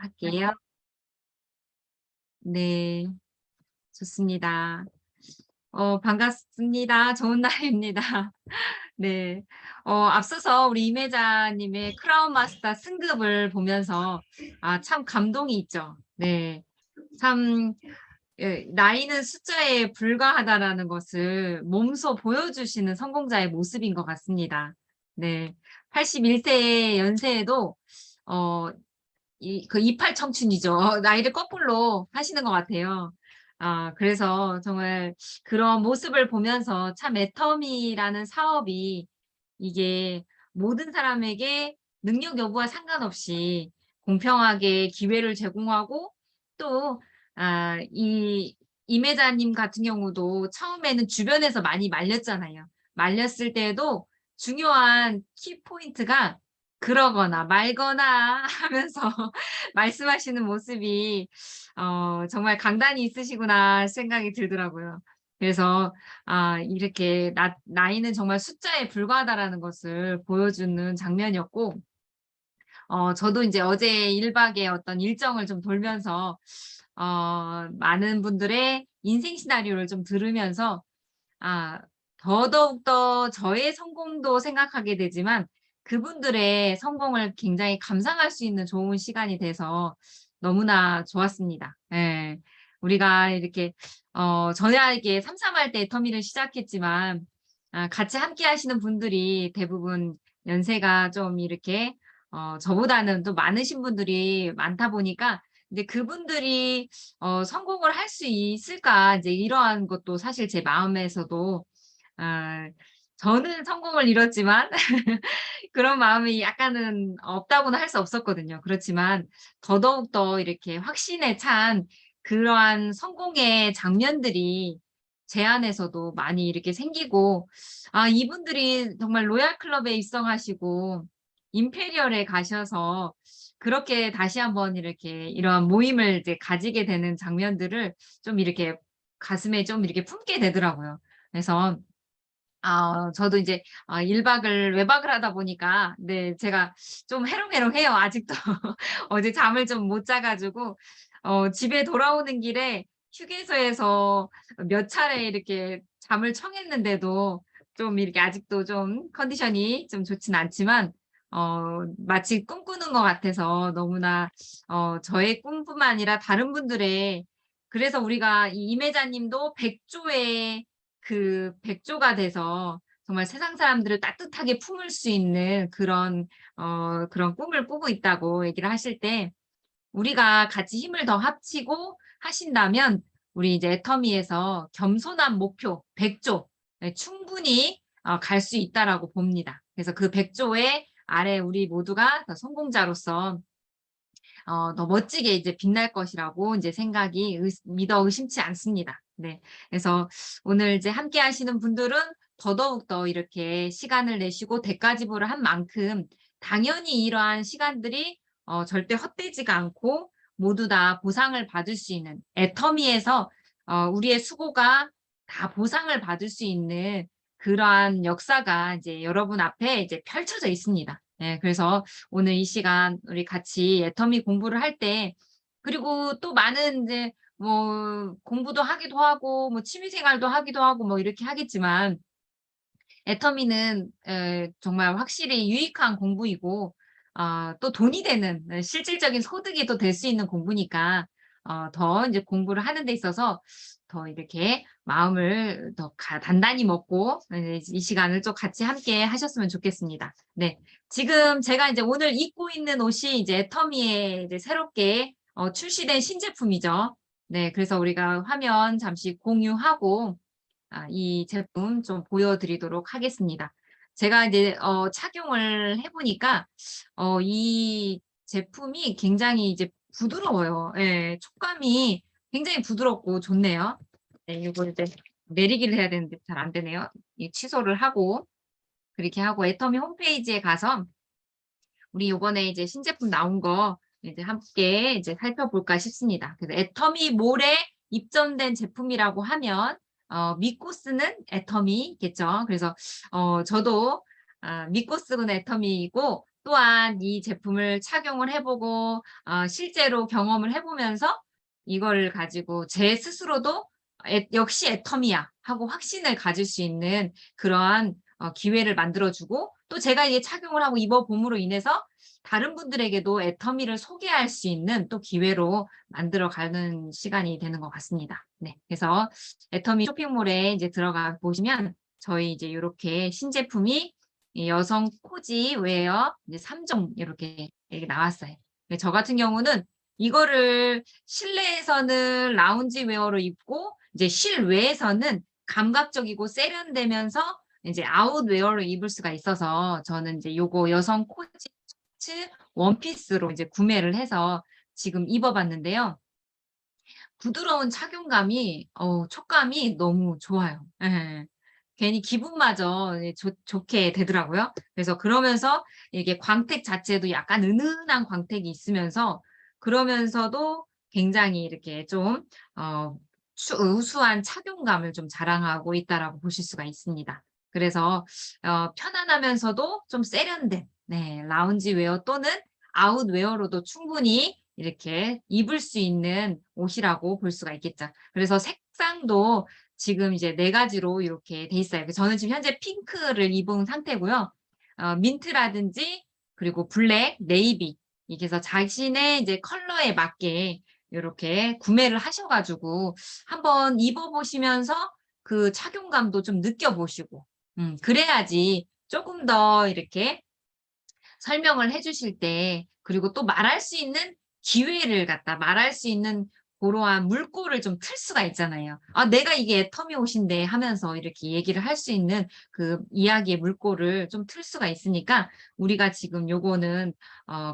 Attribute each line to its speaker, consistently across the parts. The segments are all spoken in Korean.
Speaker 1: 할게요. 네, 좋습니다. 반갑습니다. 좋은 날입니다. 네. 앞서서 우리 임혜자님의 크라운 마스터 승급을 보면서 참 감동이 있죠. 네. 참 예, 나이는 숫자에 불과하다라는 것을 몸소 보여주시는 성공자의 모습인 것 같습니다. 네. 81세 연세에도 어 이팔 청춘이죠. 나이를 거꾸로 하시는 것 같아요. 그래서 정말 그런 모습을 보면서 참 애터미라는 사업이 이게 모든 사람에게 능력 여부와 상관없이 공평하게 기회를 제공하고 또 이 임혜자님 같은 경우도 처음에는 주변에서 많이 말렸잖아요. 말렸을 때에도 중요한 키포인트가 그러거나 말거나 하면서 말씀하시는 모습이 정말 강단이 있으시구나 생각이 들더라고요. 그래서 이렇게 나이는 정말 숫자에 불과하다라는 것을 보여주는 장면이었고 저도 이제 어제 1박 박의 어떤 일정을 좀 돌면서 많은 분들의 인생 시나리오를 좀 들으면서 아 더더욱더 저의 성공도 생각하게 되지만 그분들의 성공을 굉장히 감상할 수 있는 좋은 시간이 돼서 너무나 좋았습니다. 예. 우리가 이렇게 저야 이게 삼삼할 때 터미를 시작했지만 같이 함께 하시는 분들이 대부분 연세가 좀 이렇게 저보다는 또 많으신 분들이 많다 보니까 이제 그분들이 '성공을 할 수 있을까?' 이제 이러한 것도 사실 제 마음에서도 아 저는 성공을 이뤘지만 그런 마음이 약간은 없다고는 할 수 없었거든요. 그렇지만 더더욱 더 이렇게 확신에 찬 그러한 성공의 장면들이 제 안에서도 많이 이렇게 생기고 이분들이 정말 로얄 클럽에 입성하시고 임페리얼에 가셔서 그렇게 다시 한번 이렇게 이러한 모임을 이제 가지게 되는 장면들을 좀 이렇게 가슴에 좀 이렇게 품게 되더라고요. 그래서 저도 이제 1박 박을 외박을 하다 보니까 네 제가 좀 해롱해롱해요 아직도. 어제 잠을 좀 못 자 가지고 집에 돌아오는 길에 휴게소에서 몇 차례 이렇게 잠을 청했는데도 좀 이렇게 아직도 좀 컨디션이 좀 좋진 않지만 마치 꿈꾸는 것 같아서 너무나 저의 꿈뿐만 아니라 다른 분들의 그래서 우리가 이 임혜자 님도 100 조의 그 백조가 돼서 정말 세상 사람들을 따뜻하게 품을 수 있는 그런 꿈을 꾸고 있다고 얘기를 하실 때 우리가 같이 힘을 더 합치고 하신다면 우리 이제 애터미에서 겸손한 목표 100조 충분히 갈 수 있다라고 봅니다. 그래서 그 100조의 아래 우리 모두가 더 성공자로서 더 멋지게 이제 빛날 것이라고 이제 생각이 믿어 의심치 않습니다. 네. 그래서 오늘 이제 함께 하시는 분들은 더더욱 더 이렇게 시간을 내시고 대가 지불을 한 만큼 당연히 이러한 시간들이 절대 헛되지가 않고 모두 다 보상을 받을 수 있는 애터미에서 우리의 수고가 다 보상을 받을 수 있는 그러한 역사가 이제 여러분 앞에 이제 펼쳐져 있습니다. 네. 그래서 오늘 이 시간 우리 같이 애터미 공부를 할 때 그리고 또 많은 이제 뭐 공부도 하기도 하고 뭐 취미 생활도 하기도 하고 뭐 이렇게 하겠지만 애터미는 정말 확실히 유익한 공부이고 또 돈이 되는 실질적인 시도 될 수 있는 공부니까 더 인제 공부를 하는 데 있어서 더 이렇게 마음을 더 단단히 먹고 이 시간을 좀 같이 함께 하셨으면 좋겠습니다. 네. 지금 제가 인제 오늘 입고 있는 옷이 이제 애터미에 이제 새롭게 출시된 신제품이죠. 네. 그래서 우리가 화면 잠시 공유하고 이 제품 좀 보여 드리도록 하겠습니다. 제가 이제 착용을 해 보니까 이 제품이 굉장히 이제 부드러워요. 예. 촉감이 굉장히 부드럽고 좋네요. 네. 요걸 이제 내리기를 해야 되는데 잘 안 되네요. 이 취소를 하고 그렇게 하고 애터미 홈페이지에 가서 우리 요번에 이제 신제품 나온 거 이제 함께 이제 살펴볼까 싶습니다. 그래서 애터미 몰에 입점된 제품이라고 하면 믿고 쓰는 애터미겠죠. 그래서 저도 믿고 쓰는 애터미이고 또한 이 제품을 착용을 해 보고 실제로 경험을 해 보면서 이거를 가지고 제 스스로도 '역시 애터미야.' 하고 확신을 가질 수 있는 그러한 기회를 만들어 주고, 또 제가 이게 착용을 하고 입어 봄으로 인해서 다른 분들에게도 애터미를 소개할 수 있는 또 기회로 만들어 가는 시간이 되는 것 같습니다. 네. 그래서 애터미 쇼핑몰에 이제 들어가 보시면 저희 이제 요렇게 신제품이 이 여성 코지 웨어 이제 3종 요렇게 이렇게 나왔어요. 네, 저 같은 경우는 이거를 실내에서는 라운지 웨어로 입고 이제 실외에서는 감각적이고 세련되면서 인제 아웃웨어로 입을 수가 있어서 저는 인제 요거 여성 코지 셔츠 원피스로 이제 구매를 해서 지금 입어 봤는데요. 부드러운 착용감이 촉감이 너무 좋아요. 예. 괜히 기분마저 예 좋게 되더라고요. 그래서 그러면서 이게 광택 자체도 약간 은은한 광택이 있으면서, 그러면서도 굉장히 이렇게 좀 어 우수한 착용감을 좀 자랑하고 있다라고 보실 수가 있습니다. 그래서 편안하면서도 좀 세련된, 네, 라운지 웨어 또는 아웃웨어로도 충분히 이렇게 입을 수 있는 옷이라고 볼 수가 있겠죠. 그래서 색상도 지금 이제 4 가지로 이렇게 돼 있어요. 저는 지금 현재 핑크를 입은 상태고요. 민트라든지 그리고 블랙, 네이비, 이렇게 해서 자신의 이제 컬러에 맞게 요렇게 구매를 하셔 가지고 한번 입어 보시면서 그 착용감도 좀 느껴 보시고, 그래야지 쪼금 더 이렇게 설명을 해 주실 때, 그리고 또 말할 수 있는 기회를 갖다 말할 수 있는 고러한 물꼬를 좀 틀 수가 있잖아요. "아 내가 이게 애터미 옷인데." 하면서 이렇게 얘기를 할 수 있는 그 이야기의 물꼬를 좀 틀 수가 있으니까, 우리가 지금 요거는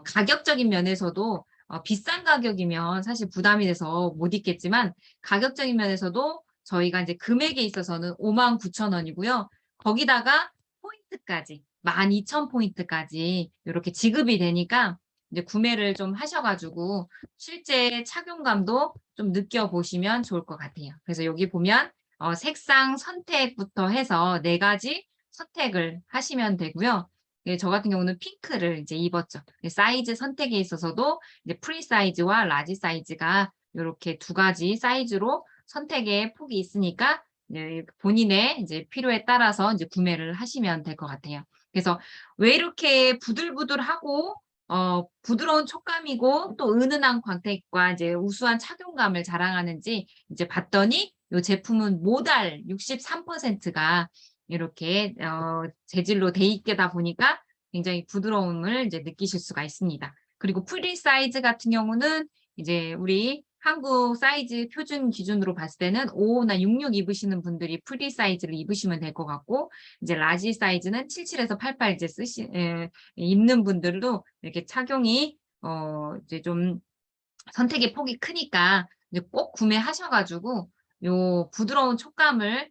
Speaker 1: 가격적인 면에서도 비싼 가격이면 사실 부담이 돼서 못 입겠지만, 가격적인 면에서도 저희가 인제 금액에 있어서는 59,000 원이고요. 거기다가 포인트까지 12,000 포인트까지 요렇게 지급이 되니까 이제 구매를 좀 하셔 가지고 실제 착용감도 좀 느껴보시면 좋을 것 같아요. 그래서 여기 보면 색상 선택부터 해서 4 가지 선택을 하시면 되고요. 예, 저 같은 경우는 핑크를 이제 입었죠. 예, 사이즈 선택에 있어서도 이제 프리 사이즈와 라지 사이즈가 요렇게 2 가지 사이즈로 선택의 폭이 있으니까 네, 본인의 이제 필요에 따라서 이제 구매를 하시면 될 것 같아요. 그래서 왜 이렇게 부들부들하고 부드러운 촉감이고 또 은은한 광택과 이제 우수한 착용감을 자랑하는지 이제 봤더니 요 제품은 모달 63%가 이렇게 재질로 돼 있게다 보니까 굉장히 부드러움을 이제 느끼실 수가 있습니다. 그리고 프리 사이즈 같은 경우는 이제 우리 한국 사이즈 표준 기준으로 봤을 때는 55나 66 입으시는 분들이 프리 사이즈를 입으시면 될 것 같고, 이제 라지 사이즈는 77에서 88 이제 입는 분들도 이렇게 착용이 이제 좀 선택의 폭이 크니까 이제 꼭 구매하셔 가지고 요 부드러운 촉감을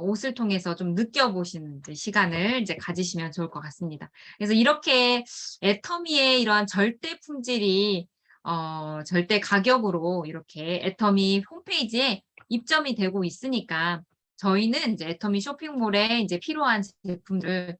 Speaker 1: 옷을 통해서 좀 느껴보시는 이제 시간을 이제 가지시면 좋을 것 같습니다. 그래서 이렇게 애터미의 이러한 절대 품질이 절대 가격으로 이렇게 애터미 홈페이지에 입점이 되고 있으니까, 저희는 이제 애터미 쇼핑몰에 이제 필요한 제품들을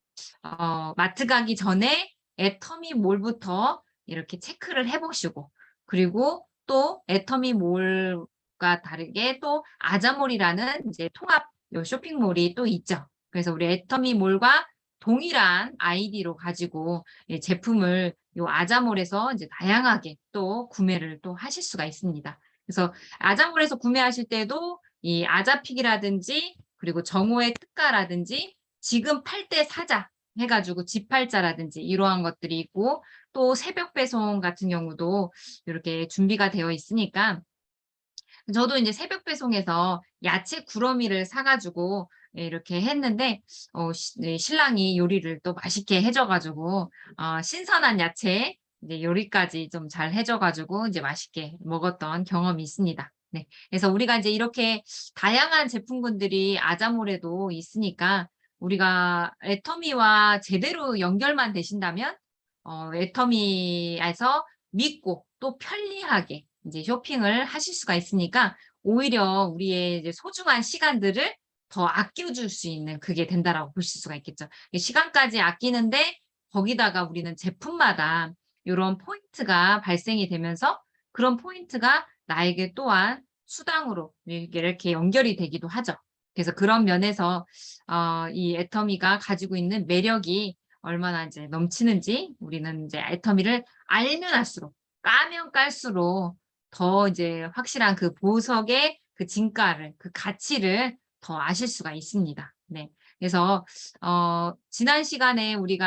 Speaker 1: 마트 가기 전에 애터미 몰부터 이렇게 체크를 해 보시고, 그리고 또 애터미 몰과 다르게 또 아자몰이라는 이제 통합 요 쇼핑몰이 또 있죠. 그래서 우리 애터미 몰과 동일한 아이디로 가지고 예 제품을 요 아자몰에서 이제 다양하게 또 구매를 또 하실 수가 있습니다. 그래서 아자몰에서 구매하실 때도 이 아자픽이라든지 그리고 정오의 특가라든지 지금 팔 때 사자 해 가지고 직팔자라든지 이러한 것들이 있고, 또 새벽 배송 같은 경우도 요렇게 준비가 되어 있으니까, 저도 인제 새벽 배송해서 야채 구러미를 사 가지고 예 이렇게 했는데 네, 신랑이 요리를 또 맛있게 해줘 가지고 신선한 야채 이제 요리까지 좀 잘 해줘 가지고 이제 맛있게 먹었던 경험이 있습니다. 네. 그래서 우리가 인제 이렇게 다양한 제품군들이 아자몰에도 있으니까, 우리가 애터미와 제대로 연결만 되신다면 애터미에서 믿고 또 편리하게 인제 쇼핑을 하실 수가 있으니까, 오히려 우리의 이제 소중한 시간들을 더 아껴 줄 수 있는 그게 된다라고 보실 수가 있겠죠. 이 시간까지 아끼는데 거기다가 우리는 제품마다 요런 포인트가 발생이 되면서 그런 포인트가 나에게 또한 수당으로 이렇게 연결이 되기도 하죠. 그래서 그런 면에서 이 애터미가 가지고 있는 매력이 얼마나 이제 넘치는지 우리는 이제 애터미를 알면 알수록 까면 깔수록 더 이제 확실한 그 보석의 그 진가를 그 가치를 더 아실 수가 있습니다. 네. 그래서 지난 시간에 우리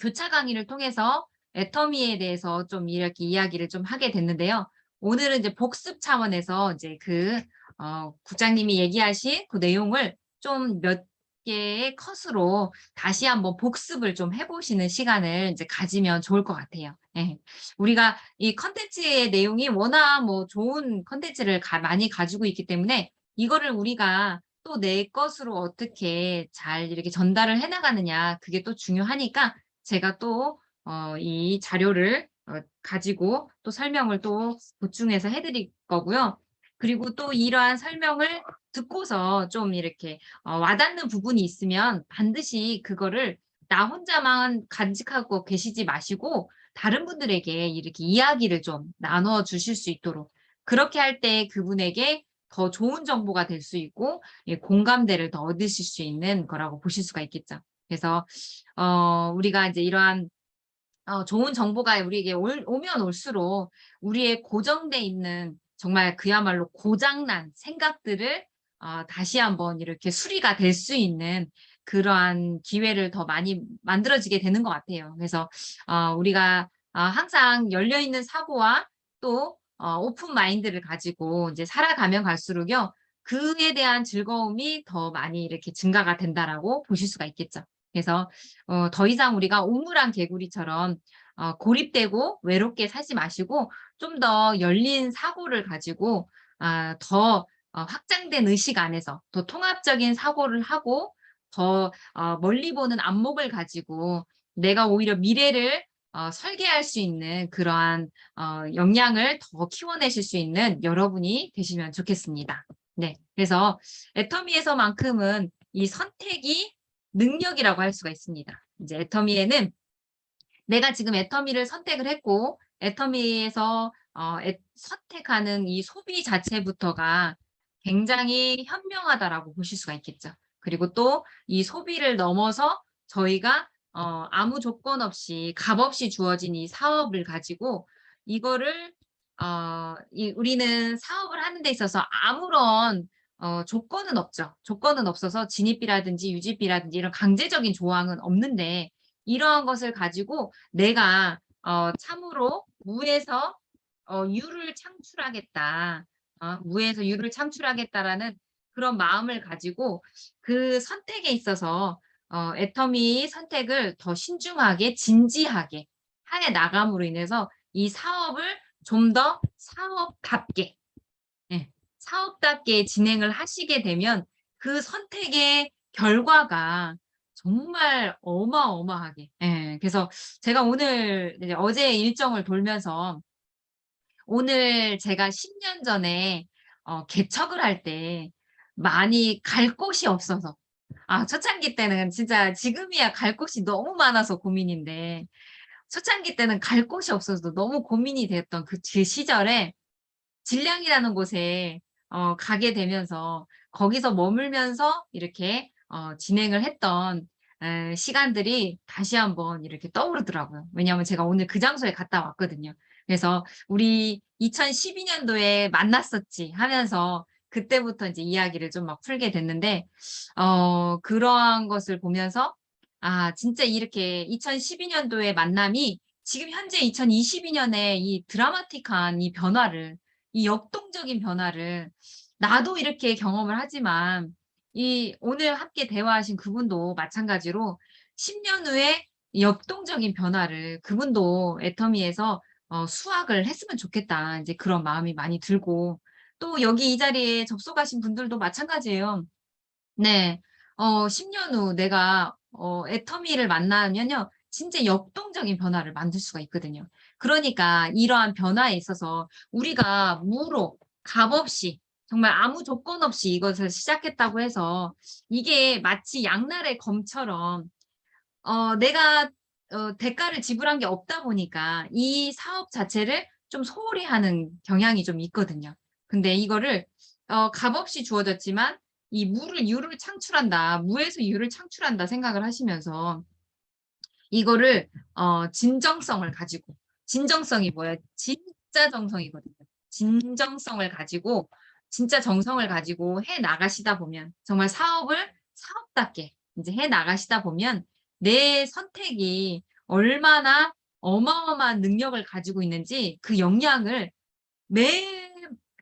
Speaker 1: 교차 강의를 통해서 애터미에 대해서 좀 이렇게 이야기를 좀 하게 됐는데요. 오늘은 이제 복습 차원에서 이제 국장님이 얘기하신 그 내용을 좀 몇 개의 컷으로 다시 한번 복습을 좀 해 보시는 시간을 이제 가지면 좋을 것 같아요. 예. 우리가 이 콘텐츠의 내용이 워낙 뭐 좋은 콘텐츠를 많이 가지고 있기 때문에 이거를 우리가 또 내 것으로 어떻게 잘 이렇게 전달을 해 나가느냐 그게 또 중요하니까 제가 또 이 자료를 가지고 또 설명을 또 보충해서 해 드릴 거고요. 그리고 또 이러한 설명을 듣고서 좀 이렇게 와닿는 부분이 있으면 반드시 그거를 나 혼자만 간직하고 계시지 마시고 다른 분들에게 이렇게 이야기를 좀 나눠 주실 수 있도록 그렇게 할 때 그분에게 더 좋은 정보가 될 수 있고 예 공감대를 더 얻으실 수 있는 거라고 보실 수가 있겠죠. 그래서 우리가 이제 이러한 좋은 정보가 우리에게 오면 올수록 우리의 고정돼 있는 정말 그야말로 고장 난 생각들을 다시 한번 이렇게 수리가 될 수 있는 그러한 기회를 더 많이 만들어지게 되는 것 같아요. 그래서 우리가 항상 열려 있는 사고와 또 오픈 마인드를 가지고 이제 살아가면 갈수록요. 그에 대한 즐거움이 더 많이 이렇게 증가가 된다라고 보실 수가 있겠죠. 그래서 더 이상 우리가 옥물한 개구리처럼 고립되고 외롭게 살지 마시고 좀 더 열린 사고를 가지고 더 확장된 의식 안에서 더 통합적인 사고를 하고 더 멀리 보는 안목을 가지고 내가 오히려 미래를 설계할 수 있는 그러한 역량을 더 키워내실 수 있는 여러분이 되시면 좋겠습니다. 네. 그래서 애터미에서만큼은 이 선택이 능력이라고 할 수가 있습니다. 이제 애터미에는 내가 지금 애터미를 선택을 했고 애터미에서 선택하는 이 소비 자체부터가 굉장히 현명하다라고 보실 수가 있겠죠. 그리고 또 이 소비를 넘어서 저희가 아무 조건 없이 값없이 주어진 이 사업을 가지고 이거를 우리는 사업을 하는 데 있어서 아무런 조건은 없죠. 조건은 없어서 진입비라든지 유지비라든지 이런 강제적인 조항은 없는데 이러한 것을 가지고 내가 참으로 무에서 유를 창출하겠다. 무에서 유를 창출하겠다라는 그런 마음을 가지고 그 선택에 있어서 애터미 선택을 더 신중하게 진지하게 해 나감으로 인해서 이 사업을 좀 더 사업답게 예. 사업답게 진행을 하시게 되면 그 선택의 결과가 정말 어마어마하게 그래서 제가 오늘 이제 어제 일정을 돌면서 오늘 제가 10년 전에 개척을 할 때 많이 갈 곳이 없어서 초창기 때는 진짜 지금이야 갈 곳이 너무 많아서 고민인데 초창기 때는 갈 곳이 없어서 너무 고민이 됐던 그 시절에 질량이라는 곳에 가게 되면서 거기서 머물면서 이렇게 진행을 했던 시간들이 다시 한번 이렇게 떠오르더라고요. 왜냐하면 제가 오늘 그 장소에 갔다 왔거든요. 그래서 "우리 2012 년도에 만났었지." 하면서 그때부터 인제 이야기를 좀 막 풀게 됐는데 그러한 것을 보면서 진짜 이렇게 2012 년도의 만남이 지금 현재 2022 년에 이 드라마틱한 이 변화를 이 역동적인 변화를 나도 이렇게 경험을 하지만 이 오늘 함께 대화하신 그분도 마찬가지로 10년 후에 역동적인 변화를 그분도 애터미에서 수확을 했으면 좋겠다. 인제 그런 마음이 많이 들고 또 여기 이 자리에 접속하신 분들도 마찬가지예요. 네. 10년 후 내가 애터미를 만나면요. 진짜 역동적인 변화를 만들 수가 있거든요. 그러니까 이러한 변화에 있어서 우리가 무로 값없이 정말 아무 조건 없이 이것을 시작했다고 해서 이게 마치 양날의 검처럼 내가 대가를 지불한 게 없다 보니까 이 사업 자체를 좀 소홀히 하는 경향이 좀 있거든요. 근데 이거를 값없이 주어졌지만 이 무를 유를 창출한다. 무에서 유를 창출한다 생각을 하시면서 이거를 진정성을 가지고 진정성이 뭐예요? 진짜 정성이거든요. 진정성을 가지고 진짜 정성을 가지고 해 나가시다 보면 정말 사업을 사업답게 인제 해 나가시다 보면 내 선택이 얼마나 어마어마한 능력을 가지고 있는지 그 역량을 매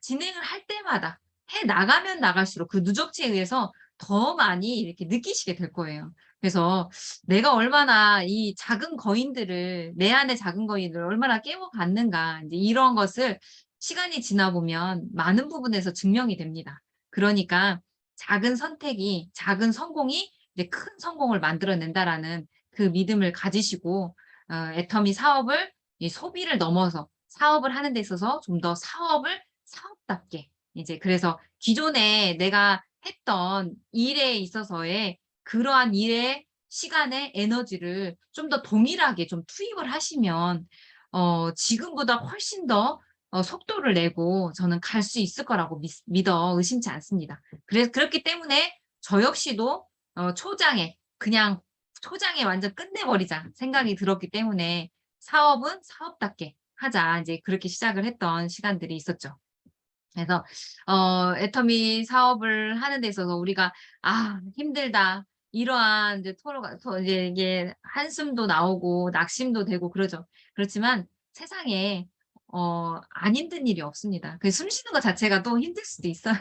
Speaker 1: 진행을 할 때마다 해 나가면 나갈수록 그 누적치에 의해서 더 많이 이렇게 느끼시게 될 거예요. 그래서 내가 얼마나 이 작은 거인들을 내 안의 작은 거인을 얼마나 깨워갔는가 인제 이런 것을 시간이 지나 보면 많은 부분에서 증명이 됩니다. 그러니까 작은 선택이 작은 성공이 이제 큰 성공을 만들어낸다라는 그 믿음을 가지시고 애터미 사업을 이 소비를 넘어서 사업을 하는 데 있어서 좀 더 사업을 사업답게 이제 그래서 기존에 내가 했던 일에 있어서의 그러한 일의 시간의 에너지를 좀 더 동일하게 좀 투입을 하시면 지금보다 훨씬 더 속도를 내고 저는 갈 수 있을 거라고 믿어 의심치 않습니다. 그렇기 때문에 저 역시도 초장에 그냥 '초장에 완전 끝내버리자.' 생각이 들었기 때문에 '사업은 사업답게 하자.' 인제 그렇게 시작을 했던 시간들이 있었죠. 그래서 애터미 사업을 하는 데 있어서 우리가 '아 힘들다.' 이러한 이제 토로가 이제 이게 한숨도 나오고 낙심도 되고 그러죠. 그렇지만 세상에 안 힘든 일이 없습니다. 그 숨 쉬는 것 자체가 또 힘들 수도 있어요,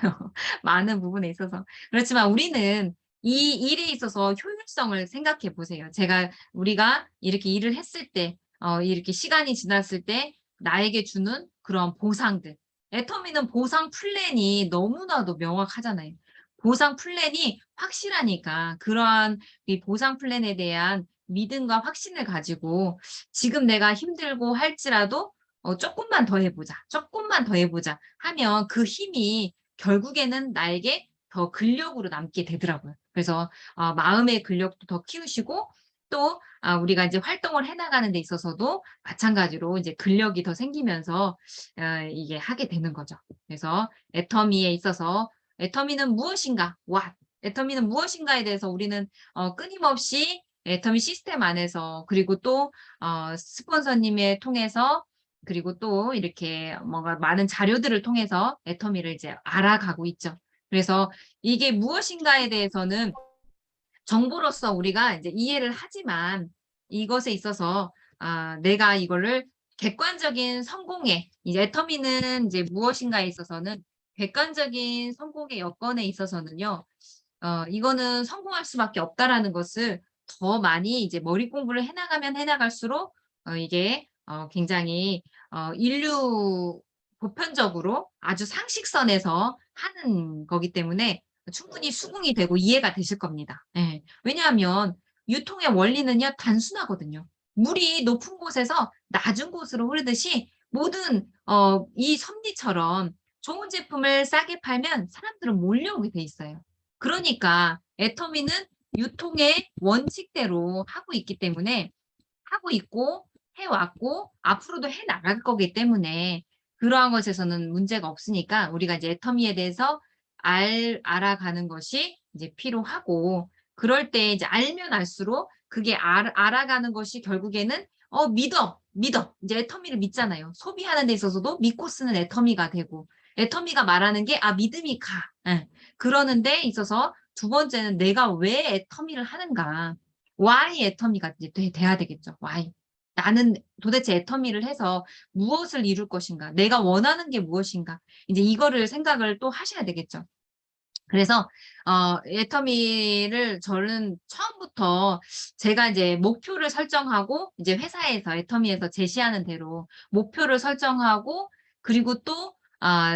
Speaker 1: 많은 부분에 있어서. 그렇지만 우리는 이 일에 있어서 효율성을 생각해 보세요. 우리가 이렇게 일을 했을 때 이렇게 시간이 지났을 때 나에게 주는 그런 보상들 애터미는 보상 플랜이 너무나도 명확하잖아요. 보상 플랜이 확실하니까 그러한 이 보상 플랜에 대한 믿음과 확신을 가지고 지금 내가 힘들고 할지라도 쪼끔만 더 해 보자. 쪼끔만 더 해 보자." 하면 그 힘이 결국에는 나에게 더 근력으로 남게 되더라고요. 그래서 마음의 근력도 더 키우시고 또 우리가 인제 활동을 해 나가는 데 있어서도 마찬가지로 이제 근력이 더 생기면서 이게 하게 되는 거죠. 그래서 애터미에 있어서 애터미는 무엇인가? What? 애터미는 무엇인가에 대해서 우리는 끊임없이 애터미 시스템 안에서 그리고 또 스폰서님의 통해서 그리고 또 이렇게 뭔가 많은 자료들을 통해서 애터미를 이제 알아가고 있죠. 그래서 이게 무엇인가에 대해서는 정보로서 우리가 이제 이해를 하지만 이것에 있어서 내가 이거를 객관적인 성공의 이제 애터미는 이제 무엇인가에 있어서는 객관적인 성공의 여건에 있어서는요. 이거는 '성공할 수밖에 없다.'라는 것을 더 많이 이제 머리 공부를 해 나가면 해 나갈수록 이게 굉장히 인류 보편적으로 아주 상식선에서 하는 거기 때문에 충분히 수긍이 되고 이해가 되실 겁니다. 예. 왜냐하면 유통의 원리는요 단순하거든요. 물이 높은 곳에서 낮은 곳으로 흐르듯이 모든 이 섭리처럼 좋은 제품을 싸게 팔면 사람들은 몰려오게 돼 있어요. 그러니까 애터미는 유통의 원칙대로 하고 있기 때문에 하고 있고 해 왔고 앞으로도 해 나갈 거기 때문에 그러한 것에서는 문제가 없으니까 우리가 이제 애터미에 대해서 알아가는 것이 이제 필요하고 그럴 때 이제 알면 알수록 그게 알아가는 것이 결국에는 믿어, 믿어." 이제 애터미를 믿잖아요. 소비하는 데 있어서도 믿고 쓰는 애터미가 되고 애터미가 말하는 게 믿음이 가. 예. 그러는 데 있어서 두 번째는 '내가 왜 애터미를 하는가.' why 애터미가 이제 돼야 되겠죠. why. 나는 도대체 애터미를 해서 무엇을 이룰 것인가? 내가 원하는 게 무엇인가? 인제 이거를 생각을 또 하셔야 되겠죠. 그래서 애터미를 저는 처음부터 제가 이제 목표를 설정하고 이제 회사에서 애터미에서 제시하는 대로 목표를 설정하고 그리고 또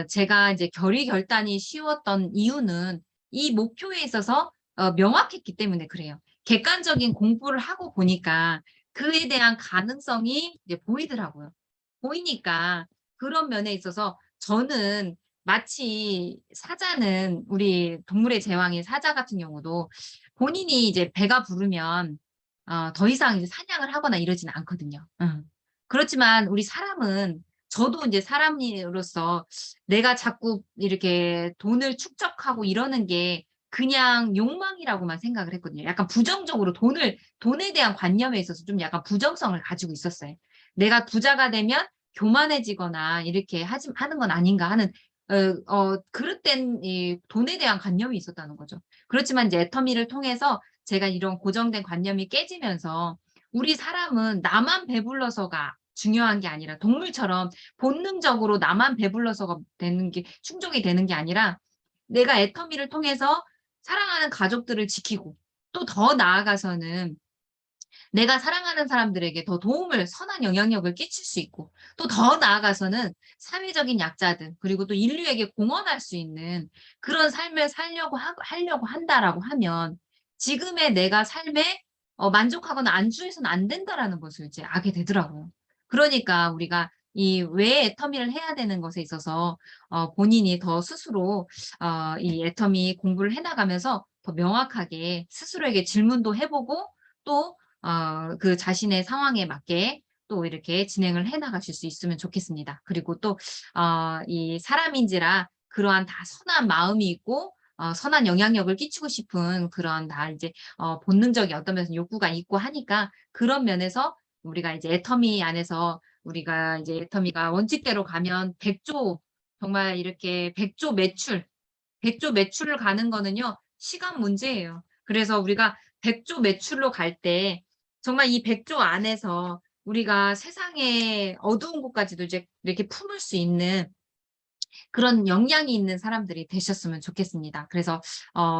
Speaker 1: 제가 이제 결의결단이 쉬웠던 이유는 이 목표에 있어서 명확했기 때문에 그래요. 객관적인 공부를 하고 보니까 그에 대한 가능성이 이제 보이더라고요. 보이니까 그런 면에 있어서 저는 마치 사자는 우리 동물의 제왕인 사자 같은 경우도 본인이 이제 배가 부르면 더 이상 이제 사냥을 하거나 이러지는 않거든요. 그렇지만 우리 사람은 저도 인제 사람으로서 내가 자꾸 이렇게 돈을 축적하고 이러는 게 그냥 욕망이라고만 생각을 했거든요. 약간 부정적으로 돈에 대한 관념에 있어서 좀 약간 부정성을 가지고 있었어요. '내가 부자가 되면 교만해지거나 이렇게 하는 건 아닌가.' 하는 그릇된 이 돈에 대한 관념이 있었다는 거죠. 그렇지만 이제 애터미를 통해서 제가 이런 고정된 관념이 깨지면서 우리 사람은 나만 배불러서가 중요한 게 아니라 동물처럼 본능적으로 나만 배불러서가 되는 게 충족이 되는 게 아니라 내가 애터미를 통해서 사랑하는 가족들을 지키고 또 더 나아가서는 내가 사랑하는 사람들에게 더 도움을 선한 영향력을 끼칠 수 있고 또 더 나아가서는 사회적인 약자들 그리고 또 인류에게 공헌할 수 있는 그런 삶을 하려고 한다라고 하면 지금의 내가 삶에 만족하거나 안주해서는 안 된다라는 것을 이제 알게 되더라고요. 그러니까 우리가 이 왜 애터미를 해야 되는 것에 있어서 본인이 더 스스로 이 애터미 공부를 해 나가면서 더 명확하게 스스로에게 질문도 해 보고 또 그 자신의 상황에 맞게 또 이렇게 진행을 해 나가실 수 있으면 좋겠습니다. 그리고 또 이 사람인지라 그러한 다 선한 마음이 있고 선한 영향력을 끼치고 싶은 그런 다 이제 본능적인 어떤 면에서 욕구가 있고 하니까 그런 면에서 우리가 이제 애터미 안에서 우리가 이제 애터미가 원칙대로 가면 100조 정말 이렇게 100조 매출을 가는 거는요 시간 문제예요. 그래서 우리가 100조 매출로 갈 때 정말 이 100조 안에서 우리가 세상의 어두운 곳까지도 이제 이렇게 품을 수 있는 그런 역량이 있는 사람들이 되셨으면 좋겠습니다. 그래서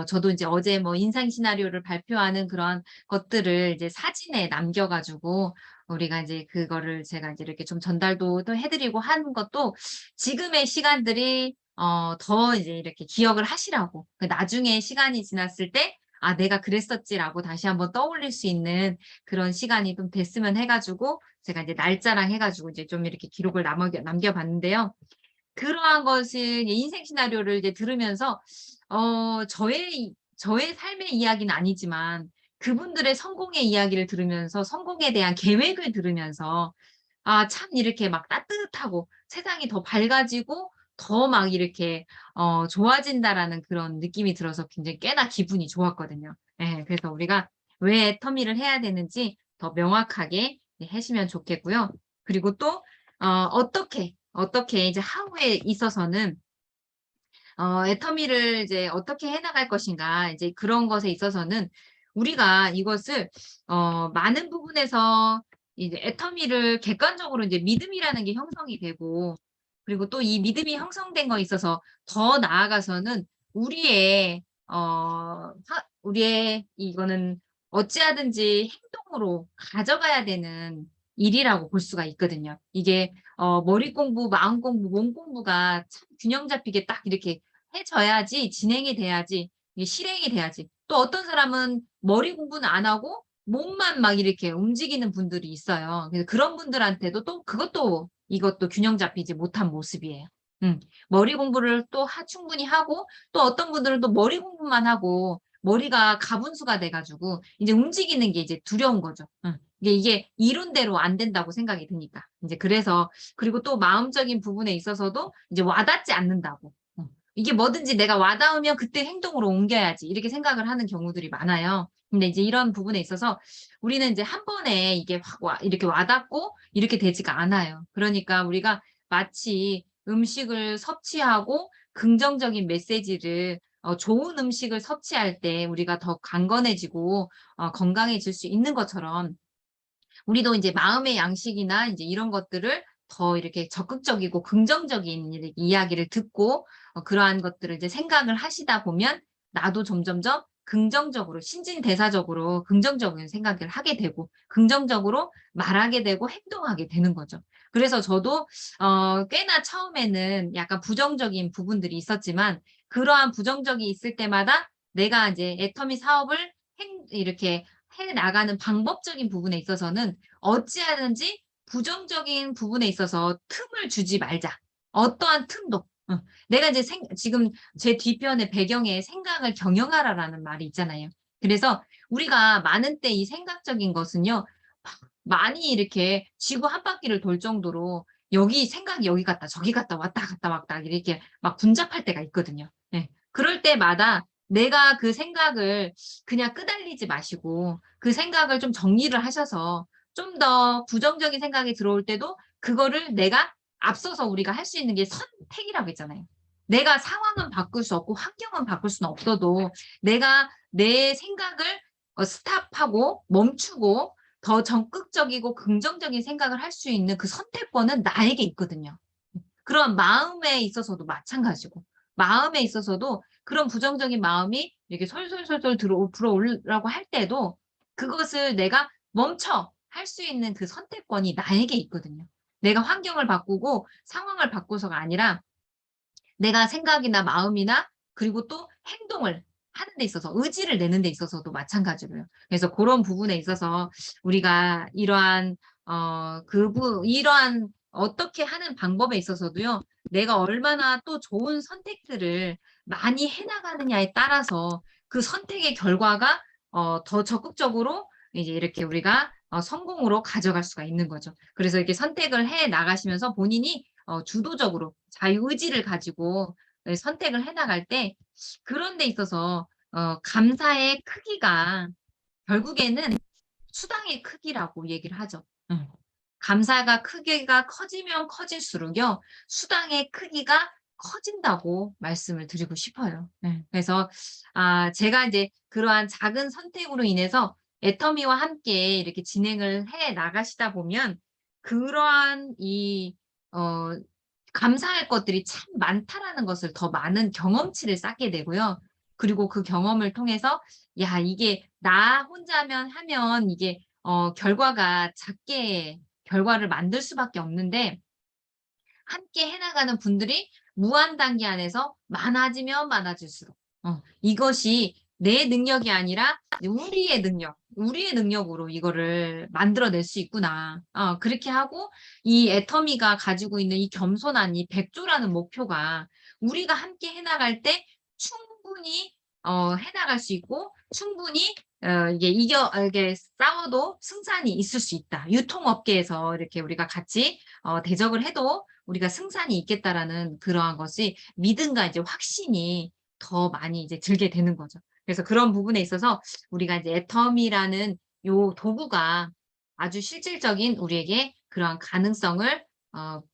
Speaker 1: 저도 이제 어제 뭐 인생 시나리오를 발표하는 그런 것들을 이제 사진에 남겨 가지고 우리가 이제 그거를 제가 이제 이렇게 좀 전달도 또 해 드리고 하는 것도 지금의 시간들이 더 이제 이렇게 기억을 하시라고 그 나중에 시간이 지났을 때 '아 내가 그랬었지.'라고 다시 한번 떠올릴 수 있는 그런 시간이 좀 됐으면 해 가지고 제가 이제 날짜랑 해 가지고 이제 좀 이렇게 기록을 남겨 봤는데요. 그러한 것을 이제 인생 시나리오를 이제 들으면서 저의 삶의 이야기는 아니지만 그분들의 성공의 이야기를 들으면서 성공에 대한 계획을 들으면서 아 참 이렇게 막 따뜻하고 세상이 더 밝아지고 더 막 이렇게 '좋아진다.'라는 그런 느낌이 들어서 굉장히 꽤나 기분이 좋았거든요. 예. 그래서 우리가 왜 터미를 해야 되는지 더 명확하게 하시면 좋겠고요. 그리고 또 어떻게 이제 하루에 있어서는 애터미를 이제 어떻게 해 나갈 것인가 이제 그런 것에 있어서는 우리가 이것을 많은 부분에서 이제 애터미를 객관적으로 이제 믿음이라는 게 형성이 되고 그리고 또 이 믿음이 형성된 거에 있어서 더 나아가서는 우리의 우리의 이거는 어찌하든지 행동으로 가져가야 되는 일이라고 볼 수가 있거든요. 이게 머리 공부, 마음 공부, 몸 공부가 참 균형 잡히게 딱 이렇게 해져야지 진행이 돼야지 이게 실행이 돼야지. 또 어떤 사람은 머리 공부는 안 하고 몸만 막 이렇게 움직이는 분들이 있어요. 그래서 그런 분들한테도 또 이것도 균형 잡히지 못한 모습이에요. 음. 머리 공부를 또 충분히 하고 또 어떤 분들은 또 머리 공부만 하고 머리가 가분수가 돼 가지고 이제 움직이는 게 이제 두려운 거죠. 이게 이론대로 안 된다고 생각이 드니까. 인제 그래서 그리고 또 마음적인 부분에 있어서도 이제 와닿지 않는다고. 이게 뭐든지 내가 와닿으면 그때 행동으로 옮겨야지 이렇게 생각을 하는 경우들이 많아요. 근데 이제 이런 부분에 있어서 우리는 이제 한 번에 이게 확 이렇게 와닿고 이렇게 되지가 않아요. 그러니까 우리가 마치 음식을 섭취하고 긍정적인 메시지를 좋은 음식을 섭취할 때 우리가 더 강건해지고 건강해질 수 있는 것처럼 우리도 인제 마음의 양식이나 인제 이런 것들을 더 이렇게 적극적이고 긍정적인 이야기를 듣고 그러한 것들을 이제 생각을 하시다 보면 나도 점점점 긍정적으로 신진대사적으로 긍정적인 생각을 하게 되고 긍정적으로 말하게 되고 행동하게 되는 거죠. 그래서 저도 꽤나 처음에는 약간 부정적인 부분들이 있었지만 그러한 부정적이 있을 때마다 내가 인제 애터미 사업을 이렇게 해 나가는 방법적인 부분에 있어서는 어찌하든지 부정적인 부분에 있어서 틈을 주지 말자. 어떠한 틈도. 내가 이제 지금 제 뒤편에 배경에 "생각을 경영하라."라는 말이 있잖아요. 그래서 우리가 많은 때 이 생각적인 것은요. 막 많이 이렇게 지구 한 바퀴를 돌 정도로 여기 생각이 여기 갔다 저기 갔다 왔다 갔다 왔다 이렇게 막 분잡할 때가 있거든요. 예. 그럴 때마다 내가 그 생각을 그냥 끄달리지 마시고 그 생각을 좀 정리를 하셔서 좀 더 부정적인 생각이 들어올 때도 그거를 내가 앞서서 우리가 할 수 있는 게 선택이라고 했잖아요. 내가 상황은 바꿀 수 없고 환경은 바꿀 수는 없어도 내가 내 생각을 스톱하고 멈추고 더 적극적이고 긍정적인 생각을 할 수 있는 그 선택권은 나에게 있거든요. 그런 마음에 있어서도 마찬가지고 마음에 있어서도 그런 부정적인 마음이 이렇게 솔솔솔솔 불어오르라고 할 때도 그것을 내가 멈춰 할 수 있는 그 선택권이 나에게 있거든요. 내가 환경을 바꾸고 상황을 바꿔서가 아니라 내가 생각이나 마음이나 그리고 또 행동을 하는 데 있어서 의지를 내는 데 있어서도 마찬가지로요. 그래서 고런 부분에 있어서 우리가 이러한 이러한 어떻게 하는 방법에 있어서도요. 내가 얼마나 또 좋은 선택들을 많이 해 나가느냐에 따라서 그 선택의 결과가 더 적극적으로 이제 이렇게 우리가 성공으로 가져갈 수가 있는 거죠. 그래서 이렇게 선택을 해 나가시면서 본인이 주도적으로 자유의지를 가지고 예 선택을 해 나갈 때 그런 데 있어서 감사의 크기가 결국에는 수당의 크기라고 얘기를 하죠. 감사가 크기가 커지면 커질수록요 수당의 크기가 커진다고 말씀을 드리고 싶어요. 예. 그래서 제가 인제 그러한 작은 선택으로 인해서 애터미와 함께 이렇게 진행을 해 나가시다 보면 그러한 어 감사할 것들이 참 많다라는 것을 더 많은 경험치를 쌓게 되고요. 그리고 그 경험을 통해서 '야 이게 나 혼자면 하면 이게 결과가 작게 결과를 만들 수밖에 없는데 함께 해 나가는 분들이 무한 단계 안에서 많아지면 많아질수록 이것이 내 능력이 아니라 이제 '우리의 능력으로 이거를 만들어낼 수 있구나.' 그렇게 하고 이 애터미가 가지고 있는 이 겸손한 이 100조라는 목표가 우리가 함께 해 나갈 때 충분히 해 나갈 수 있고 충분히 이게 싸워도 승산이 있을 수 있다. 유통업계에서 이렇게 우리가 같이 대적을 해도 우리가 승산이 있겠다라는 그러한 것이 믿음과 이제 확신이 더 많이 이제 들게 되는 거죠. 그래서 그런 부분에 있어서 우리가 이제 애텀이라는 요 도구가 아주 실질적인 우리에게 그러한 가능성을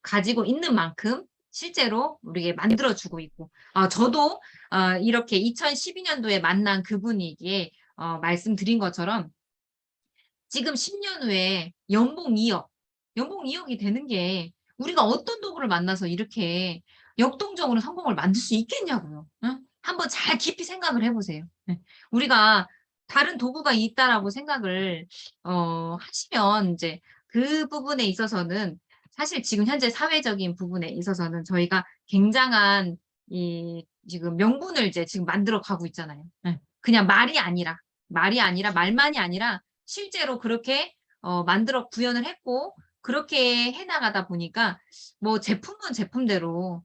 Speaker 1: 가지고 있는 만큼 실제로 우리에게 만들어 주고 있고 저도 이렇게 2012 년도에 만난 그분에게 말씀드린 것처럼 지금 10년 후에 연봉 2억 이 되는 게 우리가 어떤 도구를 만나서 이렇게 역동적으로 성공을 만들 수 있겠냐고요. 응? 한번 잘 깊이 생각을 해 보세요. 예. 우리가 '다른 도구가 있다.'라고 생각을 하시면 인제 그 부분에 있어서는 사실 지금 현재 사회적인 부분에 있어서는 저희가 굉장한 이 지금 명분을 이제 지금 만들어 가고 있잖아요. 예. 그냥 말이 아니라 말만이 아니라 실제로 그렇게 만들어 구현을 했고 그렇게 해 나가다 보니까 뭐 제품은 제품대로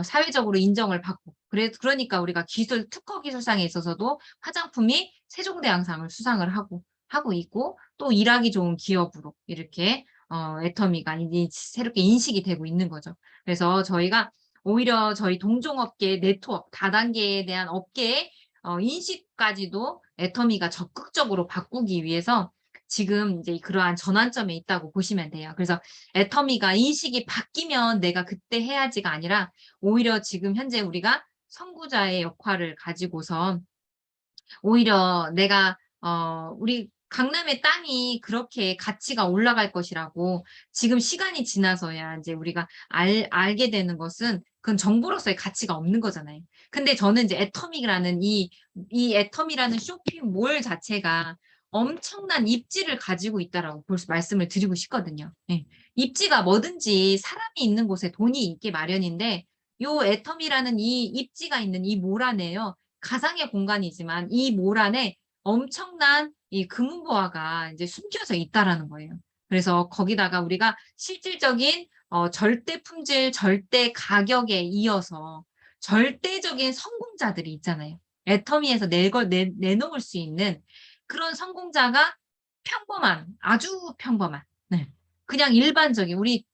Speaker 1: 사회적으로 인정을 받고 그러니까 우리가 기술 특허 기술상에 있어서도 화장품이 세종대왕상을 수상을 하고 있고 또 일하기 좋은 기업으로 이렇게 애터미가 이제 새롭게 인식이 되고 있는 거죠. 그래서 저희가 오히려 저희 동종업계 네트워크 다단계에 대한 업계의 인식까지도 애터미가 적극적으로 바꾸기 위해서 지금 이제 그러한 전환점에 있다고 보시면 돼요. 그래서 애터미가 인식이 바뀌면 내가 그때 해야지가 아니라 오히려 지금 현재 우리가 선구자의 역할을 가지고서 오히려 내가 우리 강남의 땅이 그렇게 가치가 올라갈 것이라고 지금 시간이 지나서야 인제 우리가 알게 되는 것은 그건 정보로서의 가치가 없는 거잖아요. 근데 저는 이제 애터미라는 이 애터미라는 쇼핑몰 자체가 엄청난 입지를 가지고 있다라고 말씀을 드리고 싶거든요. 예. 입지가 뭐든지 사람이 있는 곳에 돈이 있기 마련인데 요 애터미라는 이 입지가 있는 이 몰 안에요. 가상의 공간이지만 이 몰 안에 엄청난 이 금은보화가 인제 숨겨져 있다라는 거예요. 그래서 거기다가 우리가 실질적인 절대 품질, 절대 가격에 이어서 절대적인 성공자들이 있잖아요. 애터미에서 내놓을 수 있는 그런 성공자가 아주 평범한, 네, 그냥 일반적인 우리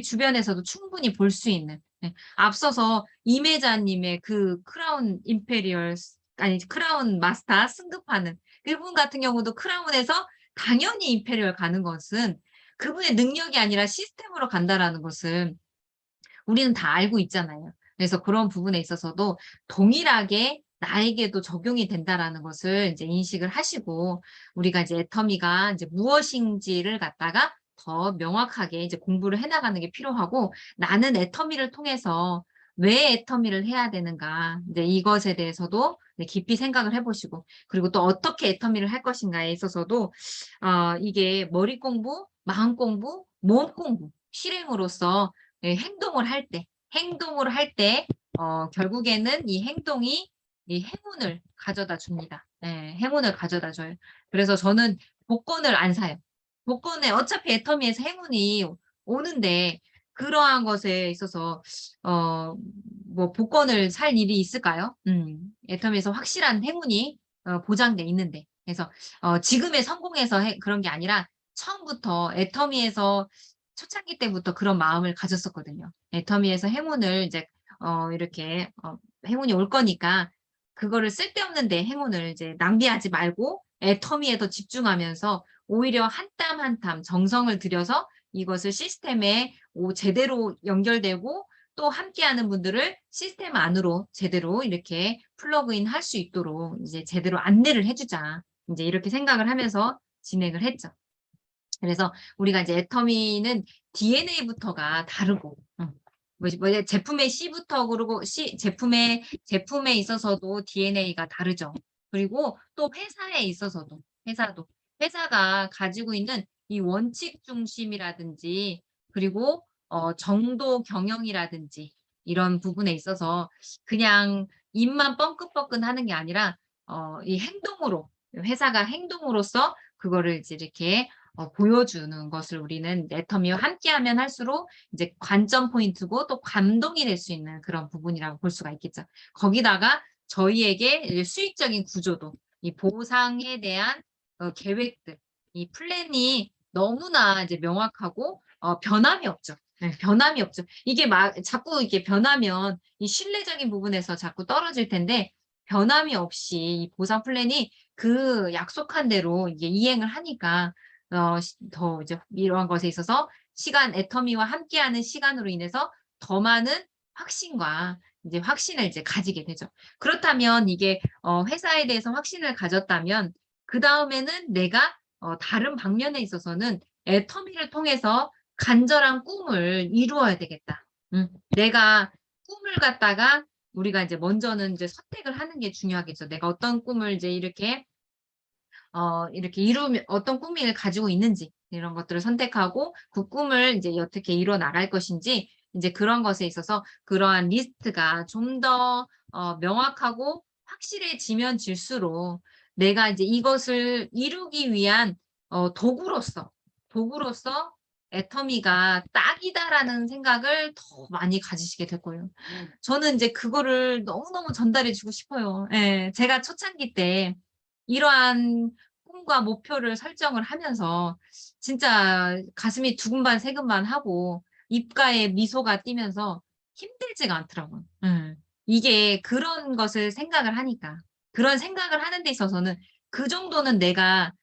Speaker 1: 주변에서도 충분히 볼 수 있는, 네, 앞서서 이매자님의 그 크라운 마스터 승급하는 그분 같은 경우도 크라운에서 당연히 임페리얼 가는 것은 그분의 능력이 아니라 시스템으로 간다라는 것을 우리는 다 알고 있잖아요. 그래서 그런 부분에 있어서도 동일하게 나에게도 적용이 된다라는 것을 이제 인식을 하시고, 우리가 이제 애터미가 이제 무엇인지를 갖다가 더 명확하게 이제 공부를 해 나가는 게 필요하고, 나는 애터미를 통해서 왜 애터미를 해야 되는가, 이제 이것에 대해서도 네, 깊이 생각을 해 보시고, 그리고 또 어떻게 애터미를 할 것인가에 있어서도 이게 머리 공부, 마음 공부, 몸 공부, 실행으로서 예, 행동을 할 때, 결국에는 이 행동이 이 행운을 가져다 줍니다. 예, 행운을 가져다 줘요. 그래서 저는 복권을 안 사요. 복권에 어차피 애터미에서 행운이 오는데, 그러한 것에 있어서, 어, 뭐 복권을 살 일이 있을까요? 애터미에서 확실한 행운이 보장돼 있는데. 그래서, 지금의 성공에서 그런 게 아니라 처음부터 애터미에서 초창기 때부터 그런 마음을 가졌었거든요. 애터미에서 행운을 이제 이렇게 행운이 올 거니까 그거를 쓸데없는데 행운을 이제 낭비하지 말고 애터미에 더 집중하면서 오히려 한 땀 한 땀 정성을 들여서 이것을 시스템에 제대로 연결되고, 또 함께하는 분들을 시스템 안으로 제대로 이렇게 플러그인 할 수 있도록 이제 제대로 안내를 해주자. 이제 이렇게 생각을 하면서 진행을 했죠. 그래서 우리가 이제 애터미는 DNA부터가 다르고, 제품의 C부터, 그리고 제품에 있어서도 DNA가 다르죠. 그리고 또 회사가 가지고 있는 이 원칙 중심이라든지, 그리고 정도 경영이라든지, 이런 부분에 있어서 그냥 입만 뻥긋뻥긋 하는 게 아니라 이 행동으로, 회사가 행동으로써 그거를 이제 이렇게 보여주는 것을 우리는 애터미와 함께하면 할수록 이제 관점 포인트고, 또 감동이 될 수 있는 그런 부분이라고 볼 수가 있겠죠. 거기다가 저희에게 이제 수익적인 구조도, 이 보상에 대한 계획들, 이 플랜이 너무나 이제 명확하고 변함이 없죠. 네, 변함이 없죠. 이게 자꾸 이게 변하면 이 신뢰적인 부분에서 자꾸 떨어질 텐데, 변함이 없이 이 보상 플랜이 그 약속한 대로 이게 이행을 하니까 더 이제 이러한 것에 있어서 애터미와 함께하는 시간으로 인해서 더 많은 확신을 이제 가지게 되죠. 그렇다면 이게 회사에 대해서 확신을 가졌다면, 그다음에는 내가 다른 방면에 있어서는 애터미를 통해서 간절한 꿈을 이루어야 되겠다. 내가 꿈을 갖다가 우리가 이제 먼저는 이제 선택을 하는 게 중요하겠죠. 내가 어떤 꿈을 이제 이렇게 어떤 꿈을 가지고 있는지, 이런 것들을 선택하고 그 꿈을 이제 어떻게 이뤄 나갈 것인지, 이제 그런 것에 있어서 그러한 리스트가 좀 더 명확하고 확실해지면 질수록 내가 이제 이것을 이루기 위한 도구로서 애터미가 딱이다라는 생각을 더 많이 가지시게 될 거예요. 저는 이제 그거를 너무너무 전달해 주고 싶어요. 예. 제가 초창기 때 이러한 꿈과 목표를 설정을 하면서 진짜 가슴이 두근반 세근반하고 입가에 미소가 띄면서 힘들지가 않더라고요. 예. 이게 그런 것을 생각을 하니까. 그런 생각을 하는 데 있어서는 그 정도는 내가